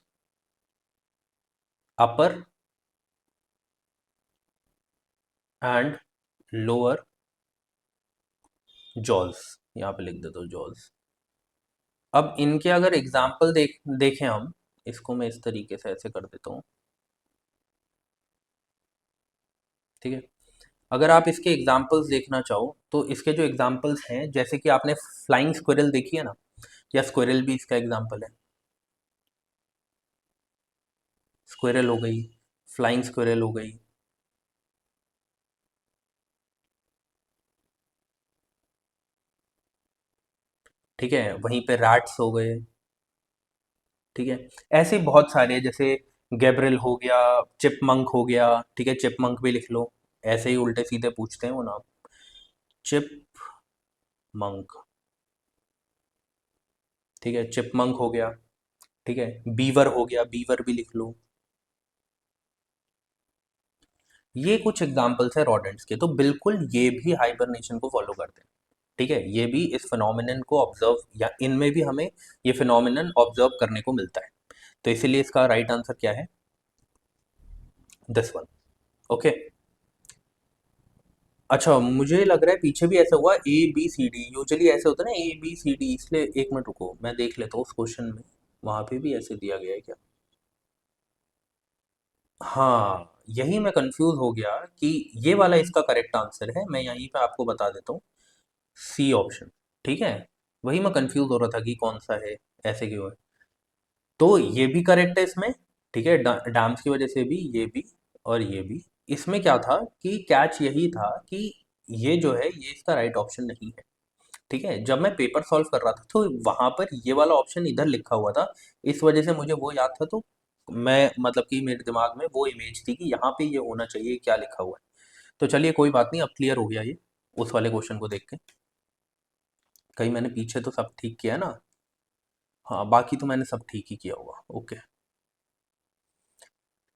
upper and lower jaws. यहाँ पे लिख देता हूँ जॉज। अब इनके अगर एग्जाम्पल देखें हम, इसको मैं इस तरीके से ऐसे कर देता हूँ। ठीक है, अगर आप इसके एग्जाम्पल्स देखना चाहो तो इसके जो एग्जाम्पल्स हैं, जैसे कि आपने फ्लाइंग स्क्विरल देखी है ना, या स्क्विरल भी इसका एग्जाम्पल है। स्क्विरल हो गई, फ्लाइंग स्क्विरल हो गई। ठीक है, वहीं पे रैट्स हो गए। ठीक है, ऐसे बहुत सारे, जैसे गैब्रिल हो गया, चिपमंक हो गया। ठीक है, चिपमंक भी लिख लो, ऐसे ही उल्टे सीधे पूछते हैं वो नाम, चिपमंक। ठीक है, चिपमंक हो गया। ठीक है, बीवर हो गया, बीवर भी लिख लो। ये कुछ एग्जाम्पल्स है रॉडेंट्स के, तो बिल्कुल ये भी हाइबरनेशन को फॉलो करते हैं। ठीक है, ये भी इस फिनोमिनन को ऑब्जर्व, या इनमें भी हमें ये फिनोमिनन ऑब्जर्व करने को मिलता है। तो इसीलिए इसका राइट आंसर क्या है, दिस वन। ओके, अच्छा, मुझे लग रहा है पीछे भी ऐसा हुआ, ABCD, यूजुअली ऐसे होता है ना ABCD, इसलिए एक मिनट रुको, मैं देख लेता हूँ उस क्वेश्चन में, वहां पे भी ऐसे दिया गया है क्या। हाँ, यही मैं कंफ्यूज हो गया कि ये वाला इसका करेक्ट आंसर है, मैं यहीं पे आपको बता देता हूँ, सी ऑप्शन। ठीक है, वही मैं कंफ्यूज हो रहा था कि कौन सा है, ऐसे क्यों है। तो ये भी करेक्ट है इसमें। ठीक है, डैम्स की वजह से भी, ये भी और ये भी। इसमें क्या था कि कैच यही था कि ये जो है, ये इसका राइट ऑप्शन नहीं है। ठीक है, जब मैं पेपर सॉल्व कर रहा था तो वहां पर ये वाला ऑप्शन इधर लिखा हुआ था, इस वजह से मुझे वो याद था, तो मैं मतलब कि मेरे दिमाग में वो इमेज थी कि यहाँ पे ये होना चाहिए, क्या लिखा हुआ है। तो चलिए कोई बात नहीं, अब क्लियर हो गया ये उस वाले क्वेश्चन को देख के। कहीं मैंने पीछे तो सब ठीक किया है ना? हाँ, बाकी तो मैंने सब ठीक ही किया हुआ। ओके,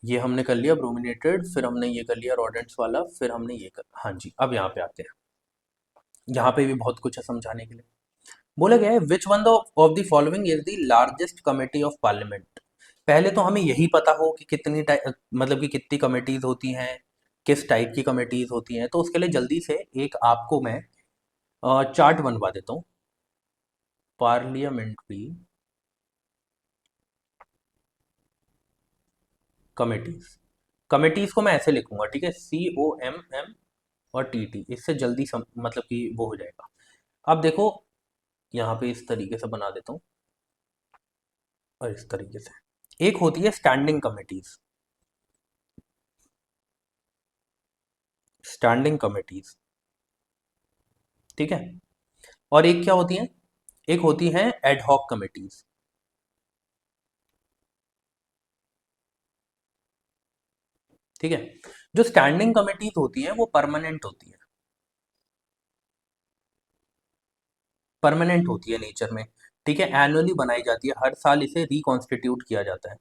ये हमने कर लिया ब्रोमिनेटेड, फिर हमने ये कर लिया रॉडेंट्स वाला, फिर हमने ये कर, हाँ जी, अब यहाँ पे आते हैं। यहाँ पे भी बहुत कुछ है समझाने के लिए। बोला गया है which one of the following is the largest committee of parliament. पहले तो हमें यही पता हो कि कितनी मतलब कि कितनी कमेटीज होती हैं, किस टाइप की कमेटीज होती हैं, तो उसके लिए जल्दी से एक आपको मैं चार्ट बनवा देता हूँ। पार्लियामेंट्री कमेटीज, कमेटीज को मैं ऐसे लिखूंगा, ठीक है, COMM और TT, इससे जल्दी मतलब कि वो हो जाएगा। अब देखो, यहाँ पे इस तरीके से बना देता हूँ और इस तरीके से। एक होती है स्टैंडिंग कमेटीज, स्टैंडिंग कमेटीज, ठीक है। और एक क्या होती है, एक होती है एडहॉक कमेटीज, ठीक है। जो स्टैंडिंग कमेटीज होती हैं वो परमानेंट होती है, परमानेंट होती है नेचर में, ठीक है। एनुअली बनाई जाती है, हर साल इसे रिकॉन्स्टिट्यूट किया जाता है,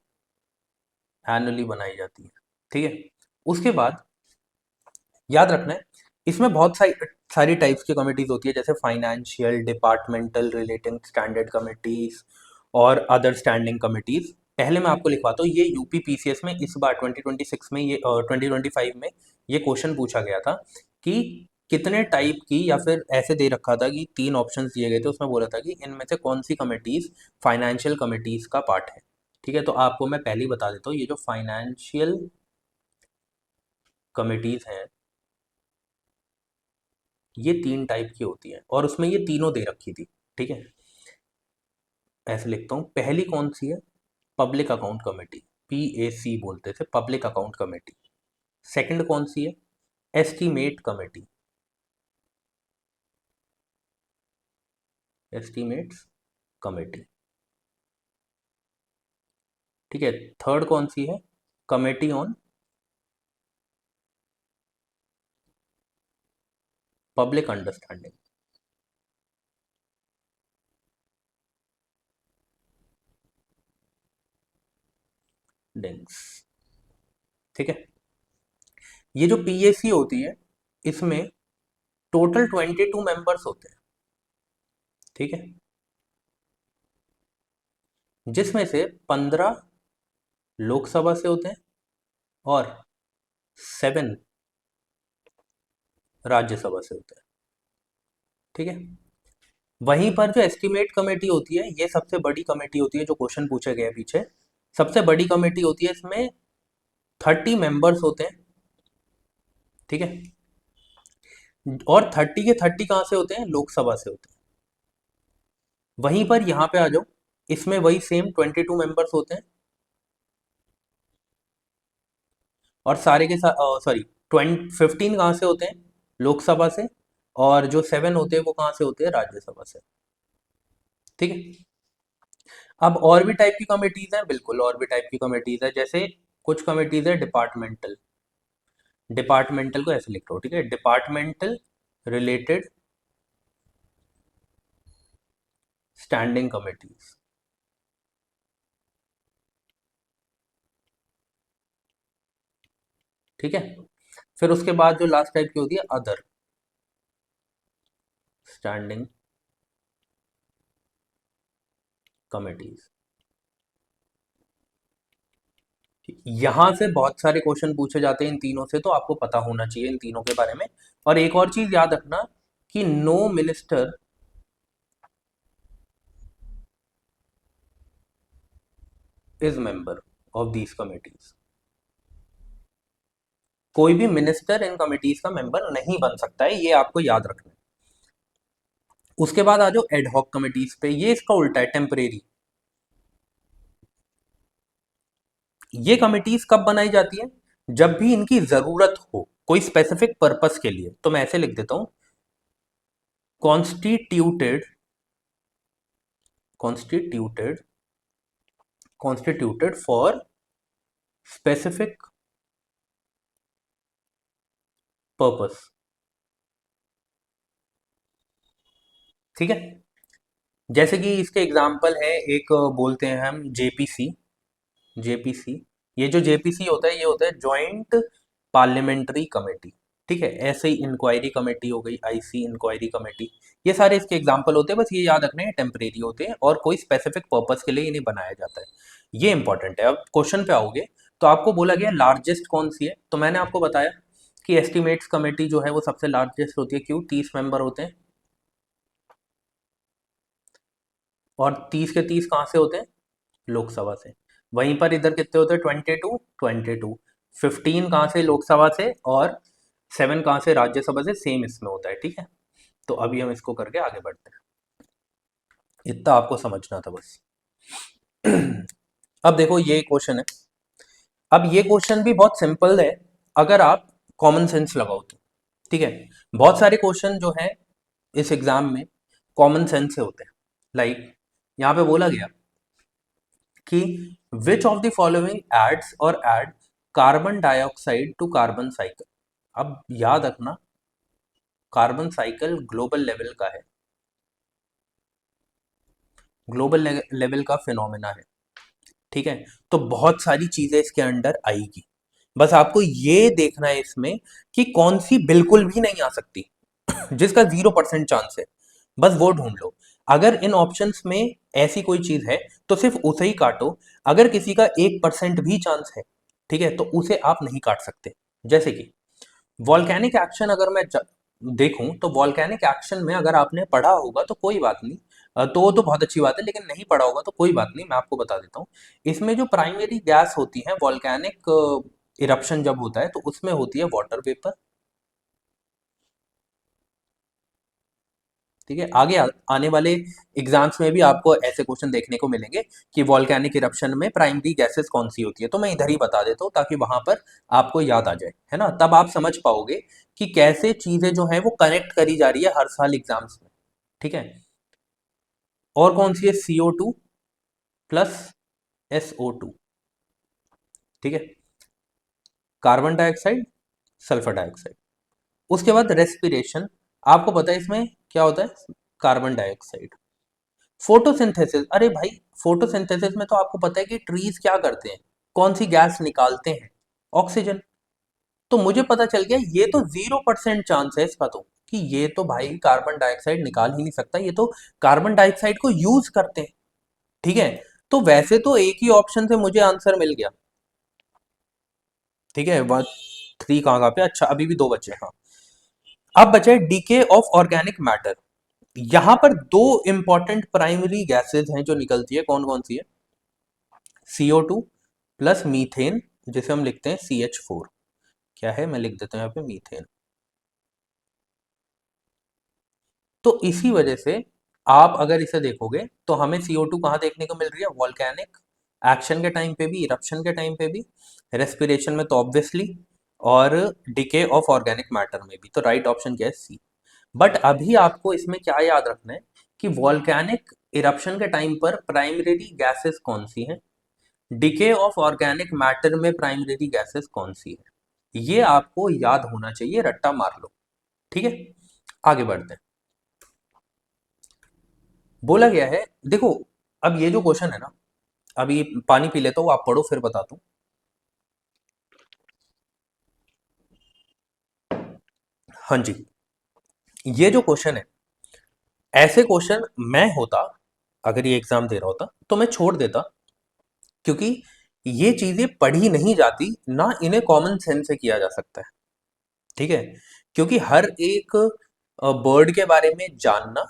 एनुअली बनाई जाती है, ठीक है। उसके बाद याद रखना है, इसमें बहुत सारी टाइप्स की कमिटीज होती है, जैसे financial, departmental, relating standard committees और अदर स्टैंडिंग कमिटीज। पहले मैं आपको लिखवाता हूँ, ये यूपी पीसीएस में इस बार 2026 में, ये 2025 में ये क्वेश्चन पूछा गया था कि कितने टाइप की, या फिर ऐसे दे रखा था कि 3 ऑप्शंस दिए गए थे, उसमें बोला था कि इनमें से कौन सी कमिटीज फाइनेंशियल कमिटीज का पार्ट है, ठीक है। तो आपको मैं पहले ही बता देता हूँ, ये जो फाइनेंशियल कमिटीज हैं, ये 3 टाइप की होती है, और उसमें ये तीनों दे रखी थी, ठीक है। ऐसे लिखता हूँ, पहली कौन सी है, पब्लिक अकाउंट कमेटी, PAC बोलते थे, पब्लिक अकाउंट कमेटी। सेकंड कौन सी है, एस्टीमेट कमेटी, एस्टीमेट्स कमेटी, ठीक है। थर्ड कौन सी है, कमेटी ऑन पब्लिक अंडरस्टैंडिंग, डिंग्स, ठीक है। ये जो PAC होती है, इसमें टोटल 22 मेंबर्स होते हैं, ठीक है, जिसमें से 15 लोकसभा से होते हैं और 7 राज्यसभा से होते हैं, ठीक है। वहीं पर जो एस्टीमेट कमेटी होती है, ये सबसे बड़ी कमेटी होती है, जो क्वेश्चन पूछे गए पीछे, सबसे बड़ी कमेटी होती है, इसमें 30 मेंबर्स होते हैं, ठीक है। और 30 के 30 कहाँ से होते हैं, लोकसभा से होते हैं। वहीं पर यहाँ पे आ जाओ, इसमें वही सेम 22 मेंबर्स होते हैं, और सारे के साथ, सॉरी, 15 कहाँ से होते हैं, लोकसभा से, और जो 7 होते हैं वो कहाँ से होते हैं, राज्यसभा से, ठीक है। अब और भी टाइप की कमेटीज हैं, बिल्कुल और भी टाइप की कमेटीज है, जैसे कुछ कमेटीज है डिपार्टमेंटल, डिपार्टमेंटल को ऐसे लिख रहा हूँ, ठीक है, डिपार्टमेंटल रिलेटेड स्टैंडिंग कमिटीज, ठीक है। फिर उसके बाद जो लास्ट टाइप की होती है, अदर स्टैंडिंग कमिटीज। यहां से बहुत सारे क्वेश्चन पूछे जाते हैं इन तीनों से, तो आपको पता होना चाहिए इन तीनों के बारे में। और एक और चीज याद रखना कि no minister is member of these committees, कोई भी मिनिस्टर इन कमिटीज का मेंबर नहीं बन सकता है, ये आपको याद रखना है। उसके बाद आ जाओ एडहॉक कमिटीज पे, ये इसका उल्टा है, टेम्परेरी। ये कमिटीज कब बनाई जाती है, जब भी इनकी जरूरत हो कोई स्पेसिफिक पर्पस के लिए, तो मैं ऐसे लिख देता हूं, constituted constituted constituted for specific purpose. ठीक है, जैसे कि इसके एग्जाम्पल है, एक बोलते हैं हम जेपीसी। जेपीसी, ये जो जेपीसी होता है ये होता है जॉइंट पार्लियामेंट्री कमेटी। ठीक है, ऐसे ही इंक्वायरी कमेटी हो गई, आईसी इंक्वायरी कमेटी, ये सारे इसके एग्जाम्पल होते हैं। बस ये याद रखना है टेम्परेरी होते हैं और कोई स्पेसिफिक पर्पस के लिए इन्हें बनाया जाता है, ये इंपॉर्टेंट है। अब क्वेश्चन पे आओगे तो आपको बोला गया लार्जेस्ट कौन सी है, तो मैंने आपको बताया कि एस्टिमेट्स कमेटी जो है वो सबसे लार्जेस्ट होती है। क्यों? 30 मेंबर होते हैं, और 30 के 30 कहाँ से होते हैं? लोकसभा से। वहीं पर इधर कितने होते हैं? 22, 22। 15 कहाँ से? लोकसभा से, और 7 कहाँ से? राज्यसभा से। सेम इसमें होता है। ठीक है, तो अभी हम इसको करके आगे बढ़ते हैं, इतना आपको समझना था बस। अब देखो ये क्वेश्चन है। अब ये क्वेश्चन भी बहुत सिंपल है अगर आप कॉमन सेंस लगाओ तो। ठीक है, बहुत सारे क्वेश्चन जो है इस एग्जाम में कॉमन सेंस से होते हैं। लाइक यहाँ पे बोला गया कि which of the following adds or add carbon dioxide to carbon cycle. अब याद रखना, कार्बन साइकिल ग्लोबल लेवल का है, ग्लोबल लेवल का फिनोमेना है। ठीक है, तो बहुत सारी चीजें इसके अंडर आएगी, बस आपको ये देखना है इसमें कि कौन सी बिल्कुल भी नहीं आ सकती, जिसका 0% चांस है, बस वो ढूंढ लो। अगर इन ऑप्शंस में ऐसी कोई चीज है तो सिर्फ उसे ही काटो। अगर किसी का 1% भी चांस है, ठीक है, तो उसे आप नहीं काट सकते। जैसे कि वॉल्केनिक एक्शन अगर मैं देखूं तो वॉल्केनिक एक्शन में अगर आपने पढ़ा होगा तो कोई बात नहीं, तो बहुत अच्छी बात है, लेकिन नहीं पढ़ा होगा तो कोई बात नहीं, मैं आपको बता देता हूँ। इसमें जो प्राइमरी गैस होती है वॉल्केनिक इरप्शन जब होता है तो उसमें होती है वाटर वेपर। ठीक है, आगे आने वाले एग्जाम्स में भी आपको ऐसे क्वेश्चन देखने को मिलेंगे कि वॉल्केनिक इरप्शन में प्राइमरी गैसेस कौन सी होती है, तो मैं इधर ही बता देता हूँ ताकि वहां पर आपको याद आ जाए, है ना, तब आप समझ पाओगे कि कैसे चीजें जो है वो कनेक्ट करी जा रही है हर साल एग्जाम्स में। ठीक है, और कौन सी है? CO2 plus SO2। ठीक है, कार्बन डाइऑक्साइड, सल्फर डाइऑक्साइड। उसके बाद रेस्पिरेशन, आपको पता है इसमें क्या होता है? Carbon dioxide. फोटोसिंथेसिस, अरे भाई फोटोसिंथेसिस में तो आपको पता है कि ट्रीज क्या करते हैं, कौन सी गैस निकालते हैं? ऑक्सीजन। तो मुझे पता चल गया ये तो 0% चांस है इसका, तो कि ये तो भाई कार्बन डाइऑक्साइड निकाल ही नहीं सकता, ये तो कार्बन डाइऑक्साइड को यूज करते हैं। ठीक है, तो वैसे तो एक ही ऑप्शन से मुझे आंसर मिल गया। ठीक है, 3 कहाँ पे? अच्छा, अभी भी 2 बचे। हाँ, अब बचे डीके ऑफ ऑर्गेनिक मैटर। यहां पर 2 इंपॉर्टेंट प्राइमरी गैसेस हैं जो निकलती है, कौन कौन सी है? CO2 प्लस मीथेन, जिसे हम लिखते हैं CH4। क्या है? मैं लिख देता हूं यहाँ पे मीथेन। तो इसी वजह से आप अगर इसे देखोगे तो हमें CO2 कहाँ देखने को मिल रही है? वॉल्केनिक एक्शन के टाइम पे भी, इरप्शन के टाइम पे भी, रेस्पिरेशन में तो ऑब्वियसली, और डिके ऑफ ऑर्गेनिक मैटर में भी। तो राइट ऑप्शन क्या है? C। बट अभी आपको इसमें क्या याद रखना है कि वॉल्केनिक इरप्शन के टाइम पर प्राइमरी गैसेस कौन सी हैं, डिके ऑफ ऑर्गेनिक मैटर में प्राइमरी गैसेस कौन सी है, ये आपको याद होना चाहिए, रट्टा मार लो। ठीक है, आगे बढ़ते हैं। बोला गया है, देखो, अब ये जो क्वेश्चन है ना, अभी पानी पी लेता हूँ, आप पढ़ो फिर बताता हूँ। हाँ जी, ये जो क्वेश्चन है, ऐसे क्वेश्चन मैं होता, अगर ये एग्जाम दे रहा होता तो मैं छोड़ देता, क्योंकि ये चीजें पढ़ी नहीं जाती ना, इन्हें कॉमन सेंस से किया जा सकता है। ठीक है, क्योंकि हर एक बर्ड के बारे में जानना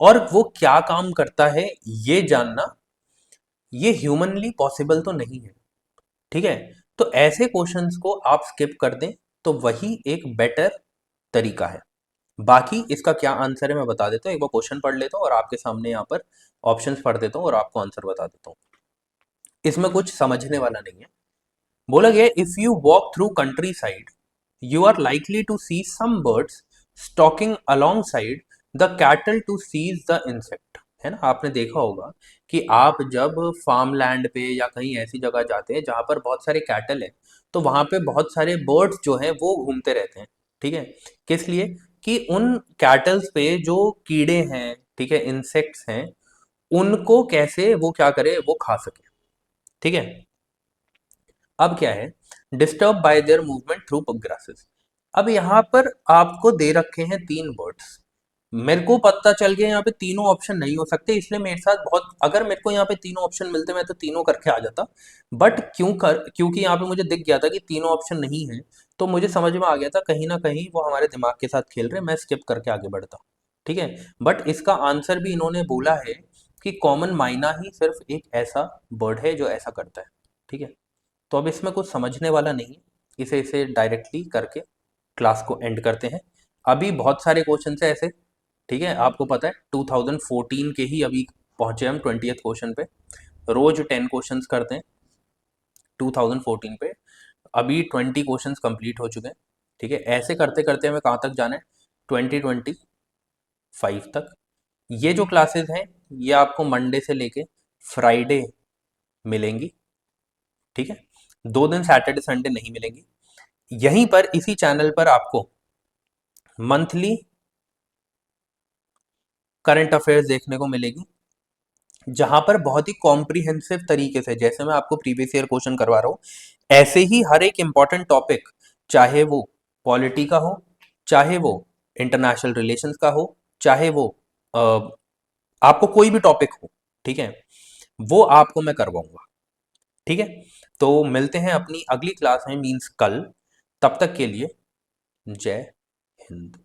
और वो क्या काम करता है ये जानना, ये ह्यूमनली पॉसिबल तो नहीं है। ठीक है, तो ऐसे क्वेश्चंस को आप स्किप कर दें तो वही एक बेटर तरीका है। बाकी इसका क्या आंसर है मैं बता देता हूँ, एक बार क्वेश्चन पढ़ लेता हूँ और आपके सामने यहाँ पर ऑप्शंस पढ़ देता हूँ और आपको आंसर बता देता हूँ। इसमें कुछ समझने वाला नहीं है। बोला गया, if you walk through country side, you are likely to see some birds stalking alongside the cattle to seize the insect, है ना। आपने देखा होगा कि आप जब फार्म लैंड पे या कहीं ऐसी जगह जाते हैं जहाँ पर बहुत सारे कैटल है, तो वहाँ पे बहुत सारे बर्ड्स जो हैं वो घूमते रहते हैं, ठीक है। किस लिए? कि उन कैटल्स पे जो कीड़े हैं, ठीक है, इंसेक्ट्स हैं, उनको कैसे वो क्या करे, वो खा सके, ठीक है। अब क्या है, disturb by there movement through grasses. अब यहाँ पर आपको दे रखे हैं तीन वर्ड्स, मेरे को पता चल गया यहाँ पे तीनों ऑप्शन नहीं हो सकते, इसलिए मेरे साथ बहुत, अगर मेरे को यहाँ पे तीनों ऑप्शन मिलते मैं तो तीनों करके आ जाता, बट क्योंकि यहाँ पे मुझे दिख गया था कि तीनों ऑप्शन नहीं है, तो मुझे समझ में आ गया था कहीं ना कहीं वो हमारे दिमाग के साथ खेल रहे हैं, मैं स्किप करके आगे बढ़ता, ठीक है। बट इसका आंसर भी इन्होंने बोला है कि कॉमन माइना ही सिर्फ एक ऐसा वर्ड है जो ऐसा करता है, ठीक है। तो अब इसमें कुछ समझने वाला नहीं है, इसे इसे डायरेक्टली करके क्लास को एंड करते हैं। अभी बहुत सारे क्वेश्चन है ऐसे, ठीक है। आपको पता है 2014 के ही अभी पहुंचे हम 20th क्वेश्चन पे, रोज 10 क्वेश्चंस करते हैं 2014 पे, अभी 20 क्वेश्चंस कंप्लीट हो चुके हैं, ठीक है। ऐसे करते करते हमें कहाँ तक जाना है, 2025 तक। ये जो क्लासेस हैं ये आपको मंडे से लेके फ्राइडे मिलेंगी, ठीक है। 2 दिन सैटरडे संडे नहीं मिलेंगी। यहीं पर इसी चैनल पर आपको मंथली करंट अफेयर्स देखने को मिलेगी, जहां पर बहुत ही कॉम्प्रिहेंसिव तरीके से, जैसे मैं आपको प्रीवियस ईयर क्वेश्चन करवा रहा हूं, ऐसे ही हर एक इंपॉर्टेंट टॉपिक, चाहे वो पॉलिटी का हो, चाहे वो इंटरनेशनल रिलेशंस का हो, चाहे वो अ, आपको कोई भी टॉपिक हो, ठीक है, वो आपको मैं करवाऊंगा, ठीक है। तो मिलते हैं अपनी अगली क्लास में, मीन्स कल। तब तक के लिए जय हिंद।